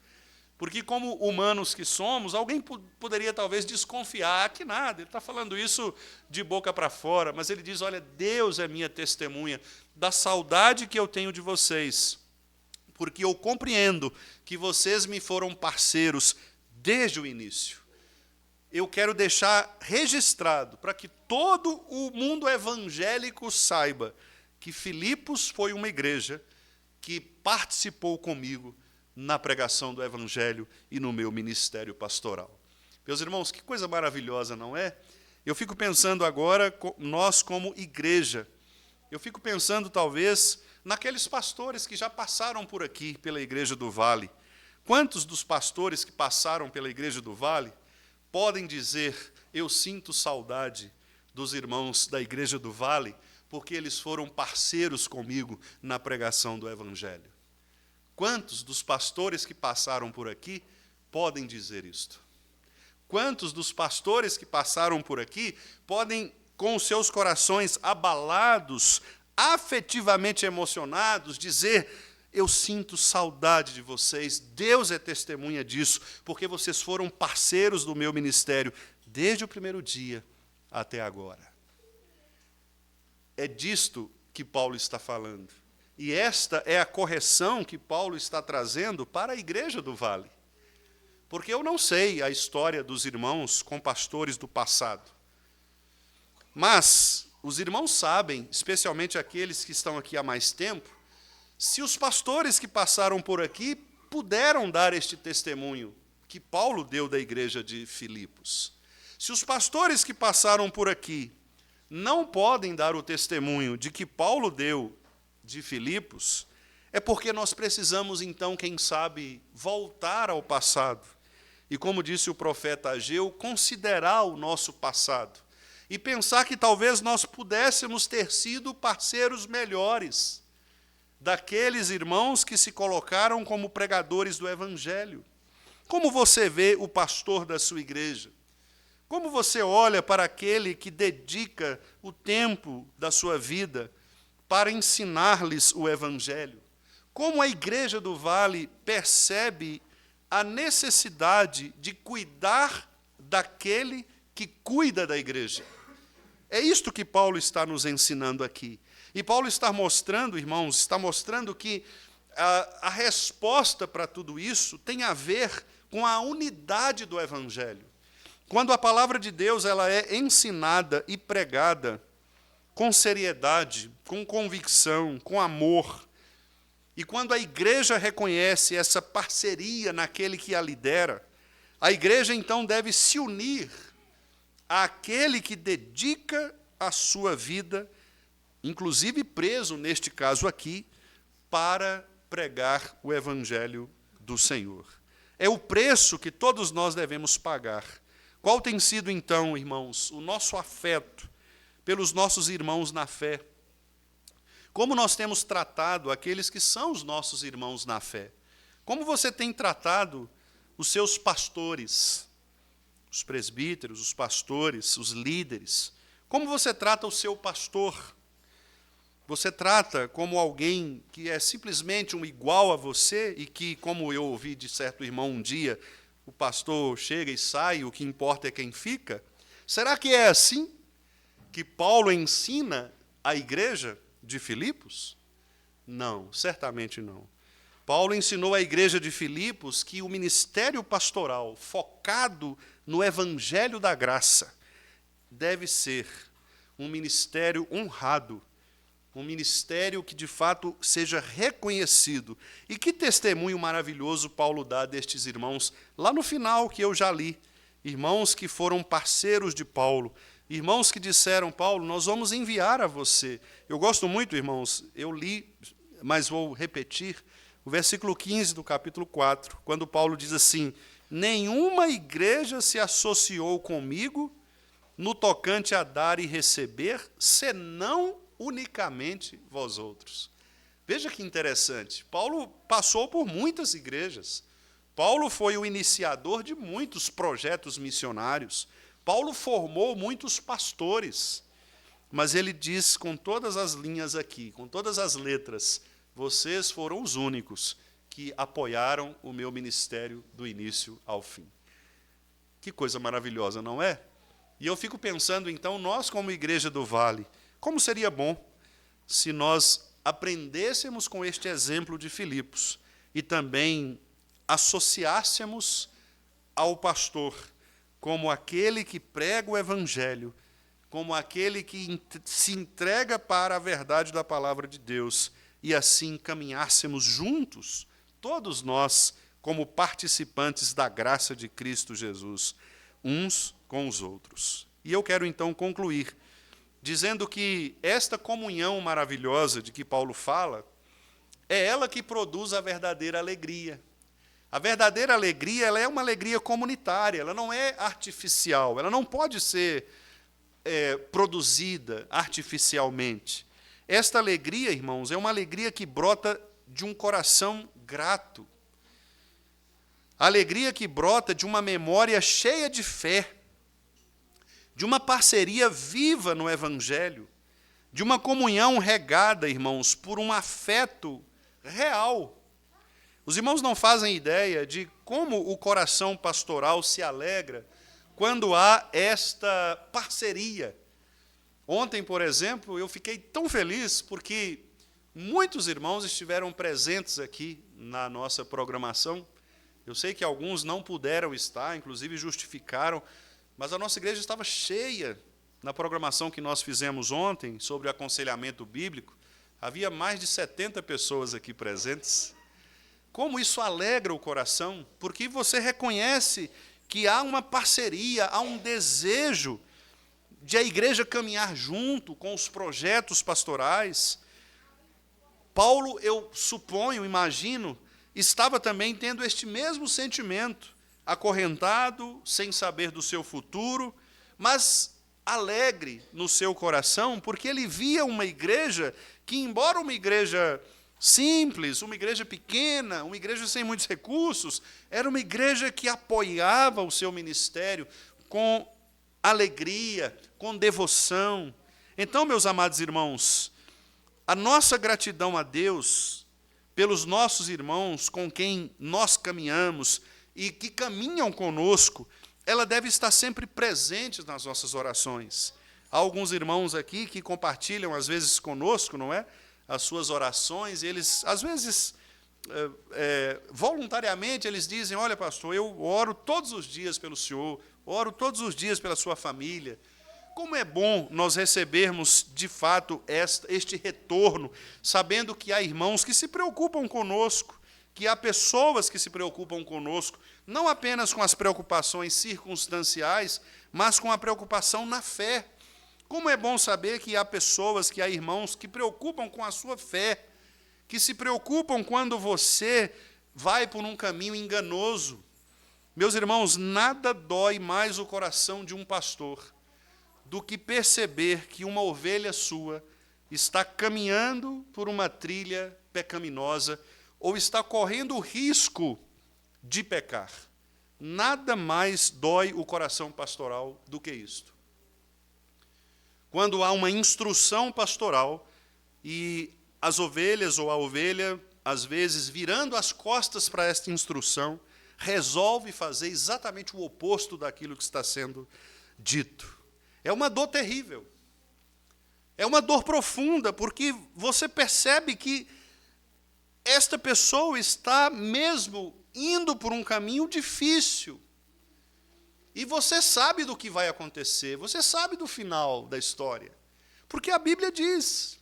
Porque, como humanos que somos, alguém poderia talvez desconfiar que nada, ele está falando isso de boca para fora, mas ele diz: olha, Deus é minha testemunha da saudade que eu tenho de vocês, porque eu compreendo que vocês me foram parceiros desde o início. Eu quero deixar registrado para que todo o mundo evangélico saiba que Filipos foi uma igreja que participou comigo na pregação do Evangelho e no meu ministério pastoral. Meus irmãos, que coisa maravilhosa, não é? Eu fico pensando agora, nós como igreja, eu fico pensando talvez naqueles pastores que já passaram por aqui, pela Igreja do Vale. Quantos dos pastores que passaram pela Igreja do Vale podem dizer: eu sinto saudade dos irmãos da Igreja do Vale, porque eles foram parceiros comigo na pregação do Evangelho? Quantos dos pastores que passaram por aqui podem dizer isto? Quantos dos pastores que passaram por aqui podem, com os seus corações abalados, afetivamente emocionados, dizer: eu sinto saudade de vocês, Deus é testemunha disso, porque vocês foram parceiros do meu ministério desde o primeiro dia até agora. É disto que Paulo está falando. E esta é a correção que Paulo está trazendo para a Igreja do Vale. Porque eu não sei a história dos irmãos com pastores do passado. Mas os irmãos sabem, especialmente aqueles que estão aqui há mais tempo, se os pastores que passaram por aqui puderam dar este testemunho que Paulo deu da igreja de Filipos. Se os pastores que passaram por aqui não podem dar o testemunho de que Paulo deu de Filipos, é porque nós precisamos, então, quem sabe, voltar ao passado. E, como disse o profeta Ageu, considerar o nosso passado. E pensar que talvez nós pudéssemos ter sido parceiros melhores daqueles irmãos que se colocaram como pregadores do Evangelho. Como você vê o pastor da sua igreja? Como você olha para aquele que dedica o tempo da sua vida para ensinar-lhes o Evangelho? Como a Igreja do Vale percebe a necessidade de cuidar daquele que cuida da igreja? É isto que Paulo está nos ensinando aqui. E Paulo está mostrando, irmãos, está mostrando que a resposta para tudo isso tem a ver com a unidade do Evangelho. Quando a palavra de Deus ela é ensinada e pregada com seriedade, com convicção, com amor, e quando a igreja reconhece essa parceria naquele que a lidera, a igreja então deve se unir àquele que dedica a sua vida, inclusive preso neste caso aqui, para pregar o Evangelho do Senhor. É o preço que todos nós devemos pagar. Qual tem sido, então, irmãos, o nosso afeto pelos nossos irmãos na fé? Como nós temos tratado aqueles que são os nossos irmãos na fé? Como você tem tratado os seus pastores, os presbíteros, os pastores, os líderes? Como você trata o seu pastor? Você trata como alguém que é simplesmente um igual a você e que, como eu ouvi de certo irmão um dia, o pastor chega e sai, o que importa é quem fica? Será que é assim que Paulo ensina a igreja de Filipos? Não, certamente não. Paulo ensinou à igreja de Filipos que o ministério pastoral focado no evangelho da graça deve ser um ministério honrado, um ministério que de fato seja reconhecido. E que testemunho maravilhoso Paulo dá destes irmãos, lá no final que eu já li. Irmãos que foram parceiros de Paulo, irmãos que disseram, Paulo, nós vamos enviar a você. Eu gosto muito, irmãos, eu li, mas vou repetir, o versículo 15 do capítulo 4, quando Paulo diz assim, nenhuma igreja se associou comigo no tocante a dar e receber, senão unicamente vós outros. Veja que interessante, Paulo passou por muitas igrejas, Paulo foi o iniciador de muitos projetos missionários, Paulo formou muitos pastores, mas ele diz com todas as linhas aqui, com todas as letras, vocês foram os únicos que apoiaram o meu ministério do início ao fim. Que coisa maravilhosa, não é? E eu fico pensando, então, nós como Igreja do Vale, como seria bom se nós aprendêssemos com este exemplo de Filipos e também associássemos ao pastor como aquele que prega o evangelho, como aquele que se entrega para a verdade da palavra de Deus, e assim caminhássemos juntos, todos nós, como participantes da graça de Cristo Jesus, uns com os outros. E eu quero então concluir, dizendo que esta comunhão maravilhosa de que Paulo fala, é ela que produz a verdadeira alegria. A verdadeira alegria, ela é uma alegria comunitária, ela não é artificial, ela não pode ser produzida artificialmente. Esta alegria, irmãos, é uma alegria que brota de um coração grato. A alegria que brota de uma memória cheia de fé, de uma parceria viva no Evangelho, de uma comunhão regada, irmãos, por um afeto real. Os irmãos não fazem ideia de como o coração pastoral se alegra quando há esta parceria. Ontem, por exemplo, eu fiquei tão feliz porque muitos irmãos estiveram presentes aqui na nossa programação. Eu sei que alguns não puderam estar, inclusive justificaram, mas a nossa igreja estava cheia na programação que nós fizemos ontem sobre o aconselhamento bíblico. Havia mais de 70 pessoas aqui presentes. Como isso alegra o coração, porque você reconhece que há uma parceria, há um desejo de a igreja caminhar junto com os projetos pastorais. Paulo, eu suponho, imagino, estava também tendo este mesmo sentimento, acorrentado, sem saber do seu futuro, mas alegre no seu coração, porque ele via uma igreja que, embora uma igreja simples, uma igreja pequena, uma igreja sem muitos recursos, era uma igreja que apoiava o seu ministério com alegria, com devoção. Então, meus amados irmãos, a nossa gratidão a Deus pelos nossos irmãos com quem nós caminhamos e que caminham conosco, ela deve estar sempre presente nas nossas orações. Há alguns irmãos aqui que compartilham, às vezes, conosco, não é? As suas orações, e eles, às vezes, voluntariamente, eles dizem, olha, pastor, eu oro todos os dias pelo senhor, oro todos os dias pela sua família. Como é bom nós recebermos, de fato, este retorno, sabendo que há irmãos que se preocupam conosco, que há pessoas que se preocupam conosco, não apenas com as preocupações circunstanciais, mas com a preocupação na fé. Como é bom saber que há pessoas, que há irmãos que preocupam com a sua fé, que se preocupam quando você vai por um caminho enganoso. Meus irmãos, nada dói mais o coração de um pastor do que perceber que uma ovelha sua está caminhando por uma trilha pecaminosa ou está correndo o risco de pecar. Nada mais dói o coração pastoral do que isto. Quando há uma instrução pastoral e as ovelhas ou a ovelha, às vezes, virando as costas para esta instrução, resolve fazer exatamente o oposto daquilo que está sendo dito. É uma dor terrível. É uma dor profunda, porque você percebe que esta pessoa está mesmo indo por um caminho difícil. E você sabe do que vai acontecer, você sabe do final da história. Porque a Bíblia diz,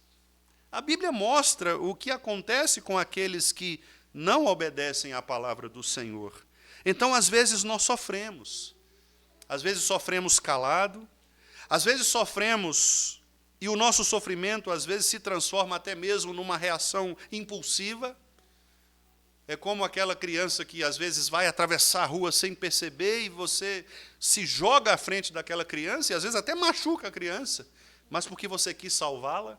a Bíblia mostra o que acontece com aqueles que não obedecem à palavra do Senhor. Então, às vezes, nós sofremos. Às vezes sofremos calado, às vezes sofremos, e o nosso sofrimento, às vezes, se transforma até mesmo numa reação impulsiva. É como aquela criança que, às vezes, vai atravessar a rua sem perceber e você se joga à frente daquela criança e, às vezes, até machuca a criança, mas porque você quis salvá-la.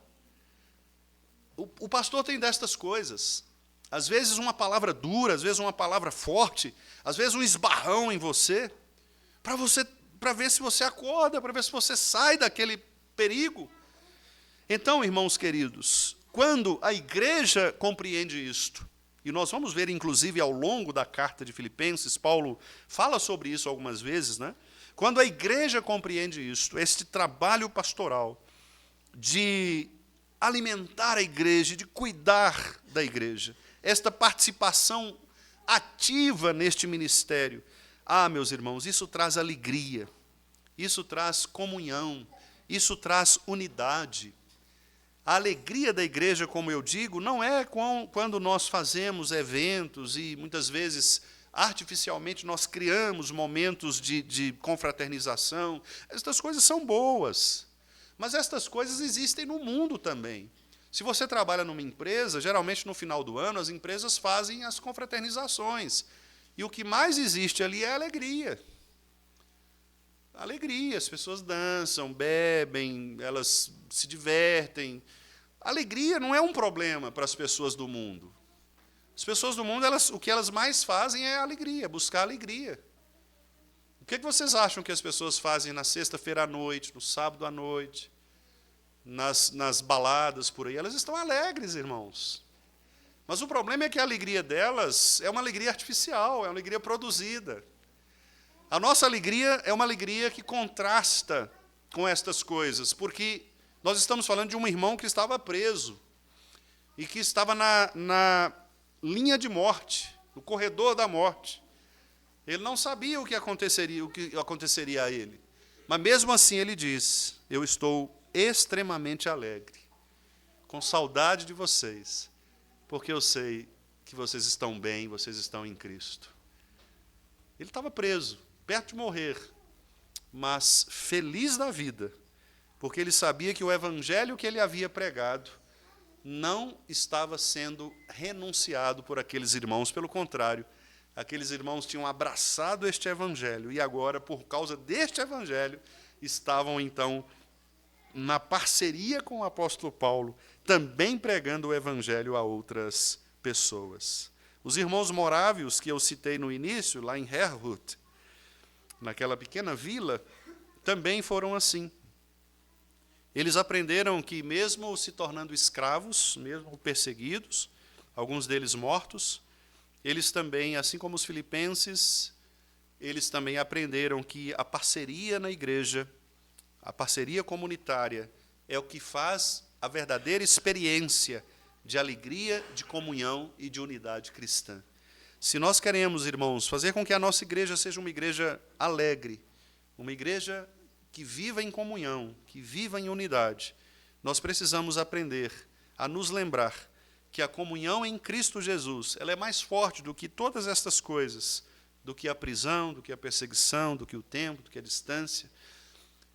O pastor tem destas coisas. Às vezes, uma palavra dura, às vezes, uma palavra forte, às vezes, um esbarrão em você, para ver se você acorda, para ver se você sai daquele perigo. Então, irmãos queridos, quando a igreja compreende isto, e nós vamos ver, inclusive, ao longo da carta de Filipenses, Paulo fala sobre isso algumas vezes, né? Quando a igreja compreende isto, este trabalho pastoral de alimentar a igreja, de cuidar da igreja, esta participação ativa neste ministério, meus irmãos, isso traz alegria, isso traz comunhão, isso traz unidade. A alegria da igreja, como eu digo, não é quando nós fazemos eventos e, muitas vezes, artificialmente, nós criamos momentos de confraternização. Estas coisas são boas, mas estas coisas existem no mundo também. Se você trabalha numa empresa, geralmente, no final do ano, as empresas fazem as confraternizações. E o que mais existe ali é alegria. Alegria, as pessoas dançam, bebem, elas se divertem. Alegria não é um problema para as pessoas do mundo. As pessoas do mundo, o que elas mais fazem é alegria, buscar alegria. O que vocês acham que as pessoas fazem na sexta-feira à noite, no sábado à noite, nas baladas por aí? Elas estão alegres, irmãos. Mas o problema é que a alegria delas é uma alegria artificial, é uma alegria produzida. A nossa alegria é uma alegria que contrasta com estas coisas, porque nós estamos falando de um irmão que estava preso e que estava na linha de morte, no corredor da morte. Ele não sabia o que aconteceria a ele. Mas, mesmo assim, ele diz, eu estou extremamente alegre, com saudade de vocês, porque eu sei que vocês estão bem, vocês estão em Cristo. Ele estava preso, perto de morrer, mas feliz da vida, porque ele sabia que o evangelho que ele havia pregado não estava sendo renunciado por aqueles irmãos, pelo contrário, aqueles irmãos tinham abraçado este evangelho e agora, por causa deste evangelho, estavam então na parceria com o apóstolo Paulo, também pregando o evangelho a outras pessoas. Os irmãos morávios que eu citei no início, lá em Herrhut, naquela pequena vila, também foram assim. Eles aprenderam que, mesmo se tornando escravos, mesmo perseguidos, alguns deles mortos, eles também, assim como os filipenses, eles também aprenderam que a parceria na igreja, a parceria comunitária, é o que faz a verdadeira experiência de alegria, de comunhão e de unidade cristã. Se nós queremos, irmãos, fazer com que a nossa igreja seja uma igreja alegre, uma igreja que viva em comunhão, que viva em unidade, nós precisamos aprender a nos lembrar que a comunhão em Cristo Jesus, ela é mais forte do que todas estas coisas, do que a prisão, do que a perseguição, do que o tempo, do que a distância.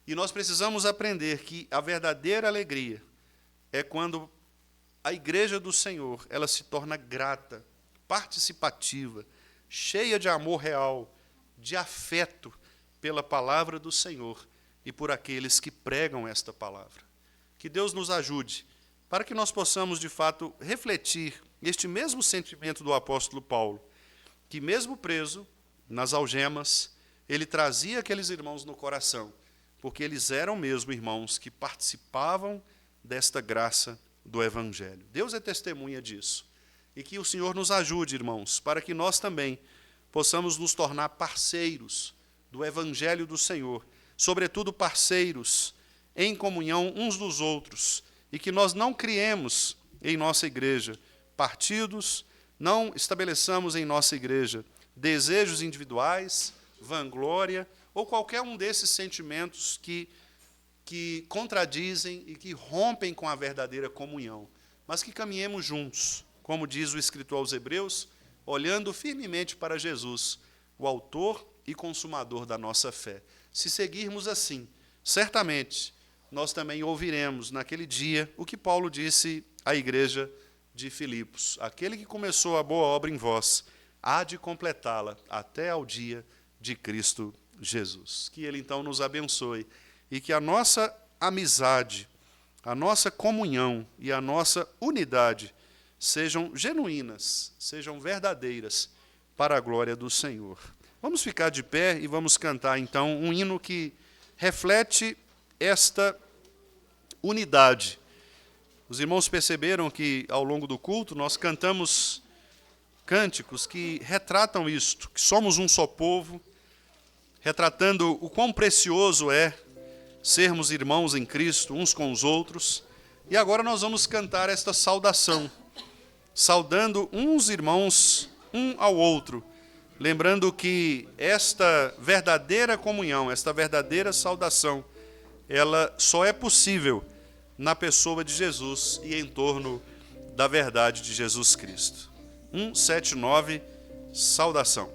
E nós precisamos aprender que a verdadeira alegria é quando a igreja do Senhor, ela se torna grata, participativa, cheia de amor real, de afeto pela palavra do Senhor e por aqueles que pregam esta palavra. Que Deus nos ajude para que nós possamos, de fato, refletir este mesmo sentimento do apóstolo Paulo, que mesmo preso nas algemas, ele trazia aqueles irmãos no coração, porque eles eram mesmo irmãos que participavam desta graça do Evangelho. Deus é testemunha disso. E que o Senhor nos ajude, irmãos, para que nós também possamos nos tornar parceiros do Evangelho do Senhor, sobretudo parceiros em comunhão uns dos outros, e que nós não criemos em nossa igreja partidos, não estabeleçamos em nossa igreja desejos individuais, vanglória ou qualquer um desses sentimentos que contradizem e que rompem com a verdadeira comunhão, mas que caminhemos juntos, como diz o escritor aos Hebreus, olhando firmemente para Jesus, o autor e consumador da nossa fé. Se seguirmos assim, certamente nós também ouviremos naquele dia o que Paulo disse à igreja de Filipos: aquele que começou a boa obra em vós, há de completá-la até ao dia de Cristo Jesus. Que ele então nos abençoe e que a nossa amizade, a nossa comunhão e a nossa unidade sejam genuínas, sejam verdadeiras para a glória do Senhor. Vamos ficar de pé e vamos cantar então um hino que reflete esta unidade. Os irmãos perceberam que ao longo do culto nós cantamos cânticos que retratam isto, que somos um só povo, retratando o quão precioso é sermos irmãos em Cristo, uns com os outros. E agora nós vamos cantar esta saudação, saudando uns irmãos um ao outro, lembrando que esta verdadeira comunhão, esta verdadeira saudação, ela só é possível na pessoa de Jesus e em torno da verdade de Jesus Cristo. 179, saudação.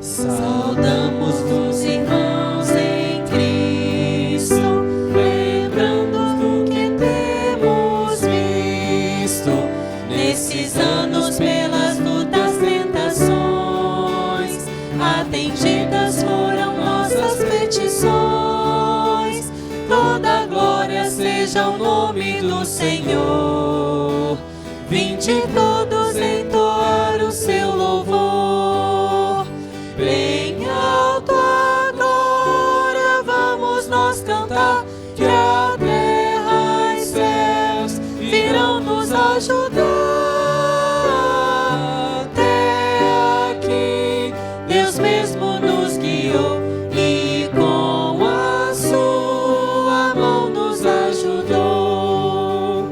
Saudamos-vos, irmãos em Cristo, lembrando do que temos visto nesses anos pelas lutas, tentações. Atendidas foram nossas petições. Toda glória seja o nome do Senhor. Vinde todos entoar o seu louvor. Bem alto agora vamos nós cantar, que a terra e céus virão nos ajudar. Até aqui Deus mesmo nos guiou e com a sua mão nos ajudou.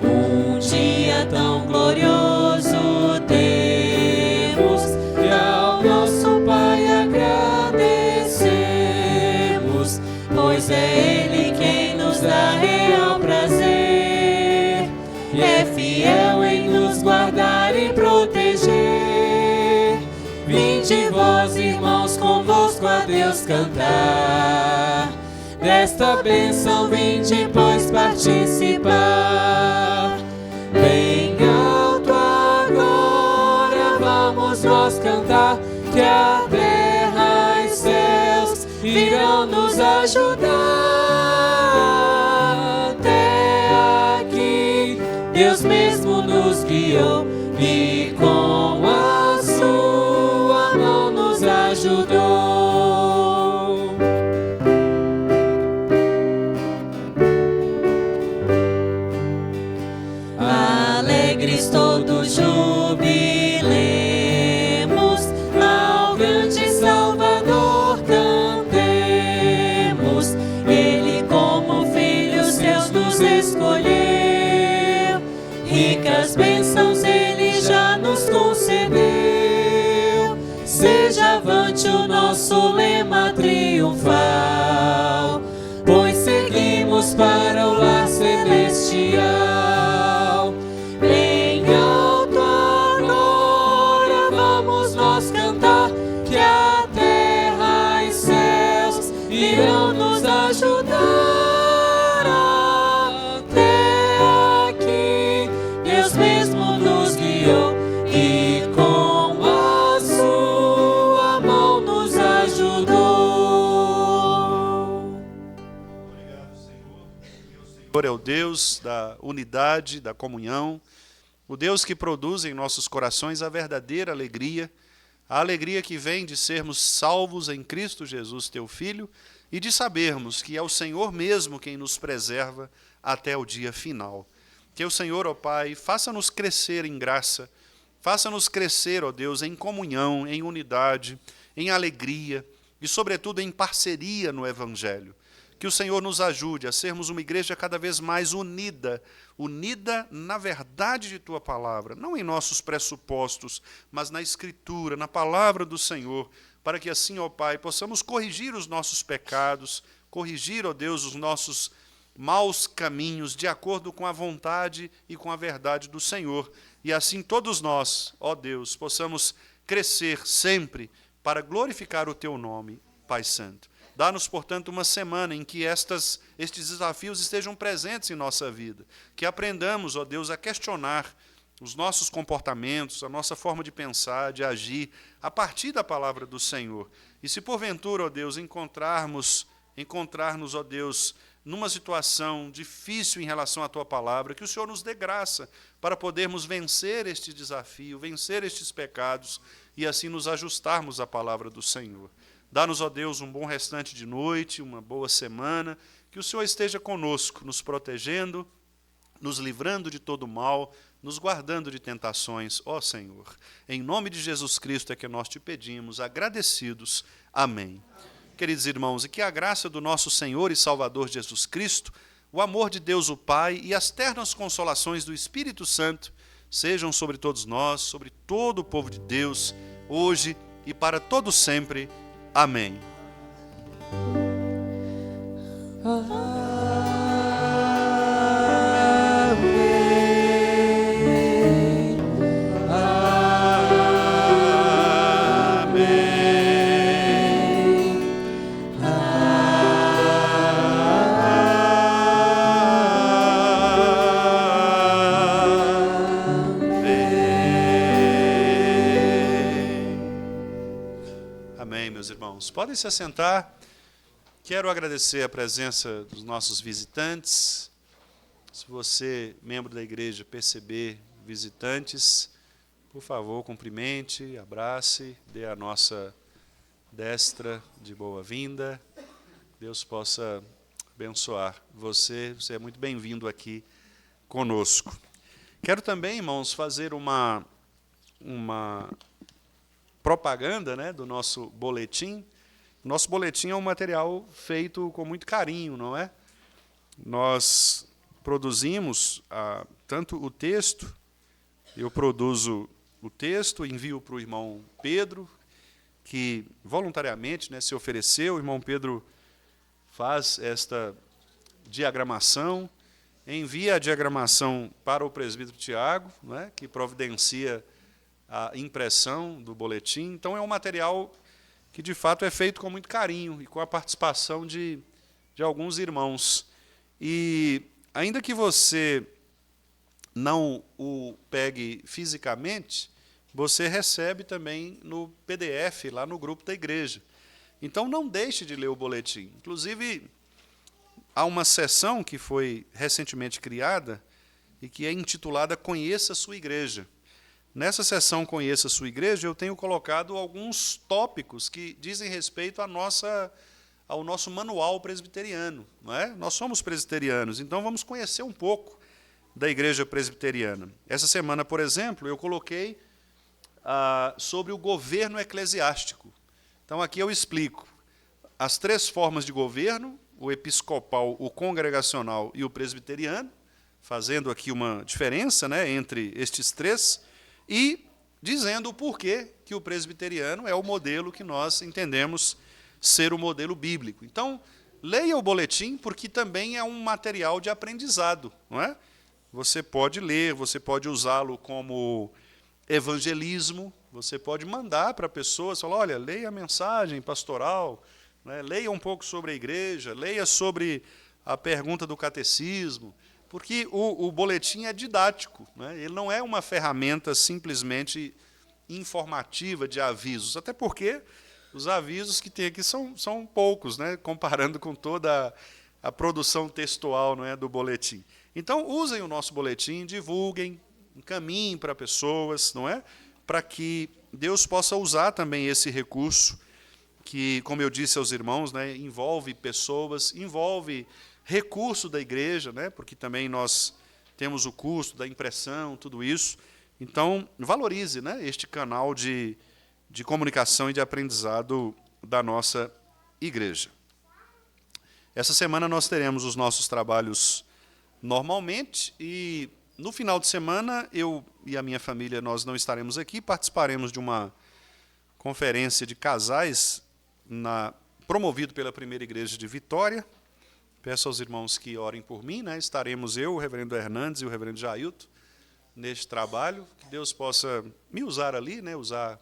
Um dia tão glorioso temos, e ao nosso Pai agradecemos, pois é Ele quem nos dá real prazer, e é fiel em nos guardar e proteger. Vinde vós, irmãos, convosco a Deus cantar, desta bênção vinde, pois, participar. Bem alto agora vamos nós cantar, que a terra e céus virão nos ajudar. Até aqui Deus mesmo nos guiou e com a sua mão nos ajudou. Alegres todos jubilemos, ao grande Salvador cantemos. Ele como filhos seus nos escolheu, ricas bênçãos Ele já nos concedeu. Seja avante o nosso lema triunfal, pois seguimos para o lar celestial. Bem alto agora vamos nós cantar, que a terra e céus irão nos ajudar. Até aqui Deus mesmo nos guiou e com a sua mão nos ajudou. O Senhor é o Deus da unidade, da comunhão, o Deus que produz em nossos corações a verdadeira alegria, a alegria que vem de sermos salvos em Cristo Jesus, teu Filho, e de sabermos que é o Senhor mesmo quem nos preserva até o dia final. Que o Senhor, ó Pai, faça-nos crescer em graça Faça-nos crescer, ó Deus, em comunhão, em unidade, em alegria e, sobretudo, em parceria no Evangelho. Que o Senhor nos ajude a sermos uma igreja cada vez mais unida, unida na verdade de Tua palavra, não em nossos pressupostos, mas na Escritura, na palavra do Senhor, para que assim, ó Pai, possamos corrigir os nossos pecados, corrigir, ó Deus, os nossos maus caminhos, de acordo com a vontade e com a verdade do Senhor. E assim todos nós, ó Deus, possamos crescer sempre para glorificar o Teu nome, Pai Santo. Dá-nos, portanto, uma semana em que estes desafios estejam presentes em nossa vida, que aprendamos, ó Deus, a questionar os nossos comportamentos, a nossa forma de pensar, de agir, a partir da palavra do Senhor. E se porventura, ó Deus, encontrar-nos, ó Deus, numa situação difícil em relação à Tua palavra, que o Senhor nos dê graça para podermos vencer este desafio, vencer estes pecados e assim nos ajustarmos à palavra do Senhor. Dá-nos, ó Deus, um bom restante de noite, uma boa semana, que o Senhor esteja conosco, nos protegendo, nos livrando de todo mal, nos guardando de tentações, ó Senhor. Em nome de Jesus Cristo é que nós te pedimos, agradecidos. Amém. Queridos irmãos, e que a graça do nosso Senhor e Salvador Jesus Cristo, o amor de Deus o Pai e as ternas consolações do Espírito Santo sejam sobre todos nós, sobre todo o povo de Deus, hoje e para todo sempre. Amém. Podem se assentar. Quero agradecer a presença dos nossos visitantes. Se você, membro da igreja, perceber visitantes, por favor, cumprimente, abrace, dê a nossa destra de boa-vinda. Deus possa abençoar você. Você é muito bem-vindo aqui conosco. Quero também, irmãos, fazer uma propaganda, né, do nosso boletim. Nosso boletim é um material feito com muito carinho, não é? Nós produzimos tanto o texto, eu produzo o texto, envio para o irmão Pedro, que voluntariamente, né, se ofereceu. O irmão Pedro faz esta diagramação, envia a diagramação para o presbítero Tiago, né, que providencia a impressão do boletim. Então, é um material que de fato é feito com muito carinho e com a participação de alguns irmãos. E ainda que você não o pegue fisicamente, você recebe também no PDF, lá no grupo da igreja. Então não deixe de ler o boletim. Inclusive, há uma seção que foi recentemente criada e que é intitulada Conheça a Sua Igreja. Nessa seção Conheça a Sua Igreja, eu tenho colocado alguns tópicos que dizem respeito ao nosso manual presbiteriano. Não é? Nós somos presbiterianos, então vamos conhecer um pouco da igreja presbiteriana. Essa semana, por exemplo, eu coloquei sobre o governo eclesiástico. Então, aqui eu explico as 3 formas de governo: o episcopal, o congregacional e o presbiteriano, fazendo aqui uma diferença, né, entre estes 3, e dizendo o porquê que o presbiteriano é o modelo que nós entendemos ser o modelo bíblico. Então, leia o boletim, porque também é um material de aprendizado, não é? Você pode ler, você pode usá-lo como evangelismo, você pode mandar para pessoas, falar, olha, leia a mensagem pastoral, né, leia um pouco sobre a igreja, leia sobre a pergunta do catecismo, porque o boletim é didático, né? Ele não é uma ferramenta simplesmente informativa de avisos, até porque os avisos que tem aqui são poucos, né? Comparando com toda a produção textual, não é, do boletim. Então, usem o nosso boletim, divulguem, encaminhem para pessoas, não é? Para que Deus possa usar também esse recurso que, como eu disse aos irmãos, né, envolve pessoas, envolve recurso da igreja, né, porque também nós temos o custo da impressão, tudo isso. Então, valorize, né, este canal de comunicação e de aprendizado da nossa igreja. Essa semana nós teremos os nossos trabalhos normalmente e no final de semana eu e a minha família nós não estaremos aqui, participaremos de uma conferência de casais promovido pela Primeira Igreja de Vitória. Peço aos irmãos que orem por mim, né? Estaremos eu, o reverendo Hernandes e o reverendo Jailton neste trabalho, que Deus possa me usar ali, né? Usar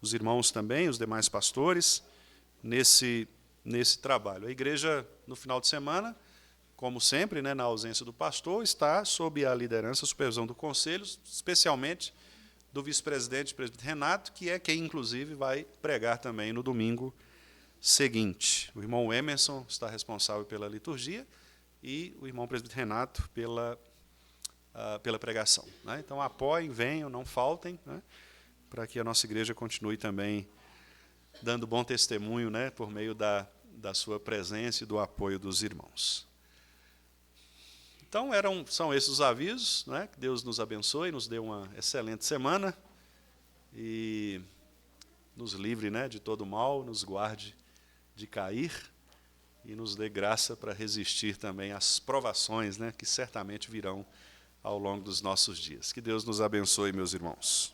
os irmãos também, os demais pastores, nesse trabalho. A igreja, no final de semana, como sempre, né, na ausência do pastor, está sob a liderança, a supervisão do conselho, especialmente do vice-presidente, presbítero Renato, que é quem, inclusive, vai pregar também no domingo seguinte. O irmão Emerson está responsável pela liturgia e o irmão presbítero Renato pela pregação, né? Então, apoiem, venham, não faltem, né, para que a nossa igreja continue também dando bom testemunho, né, por meio da sua presença e do apoio dos irmãos. Então, são esses os avisos, né? Que Deus nos abençoe, nos dê uma excelente semana e nos livre, né, de todo mal, nos guarde de cair e nos dê graça para resistir também às provações, né, que certamente virão ao longo dos nossos dias. Que Deus nos abençoe, meus irmãos.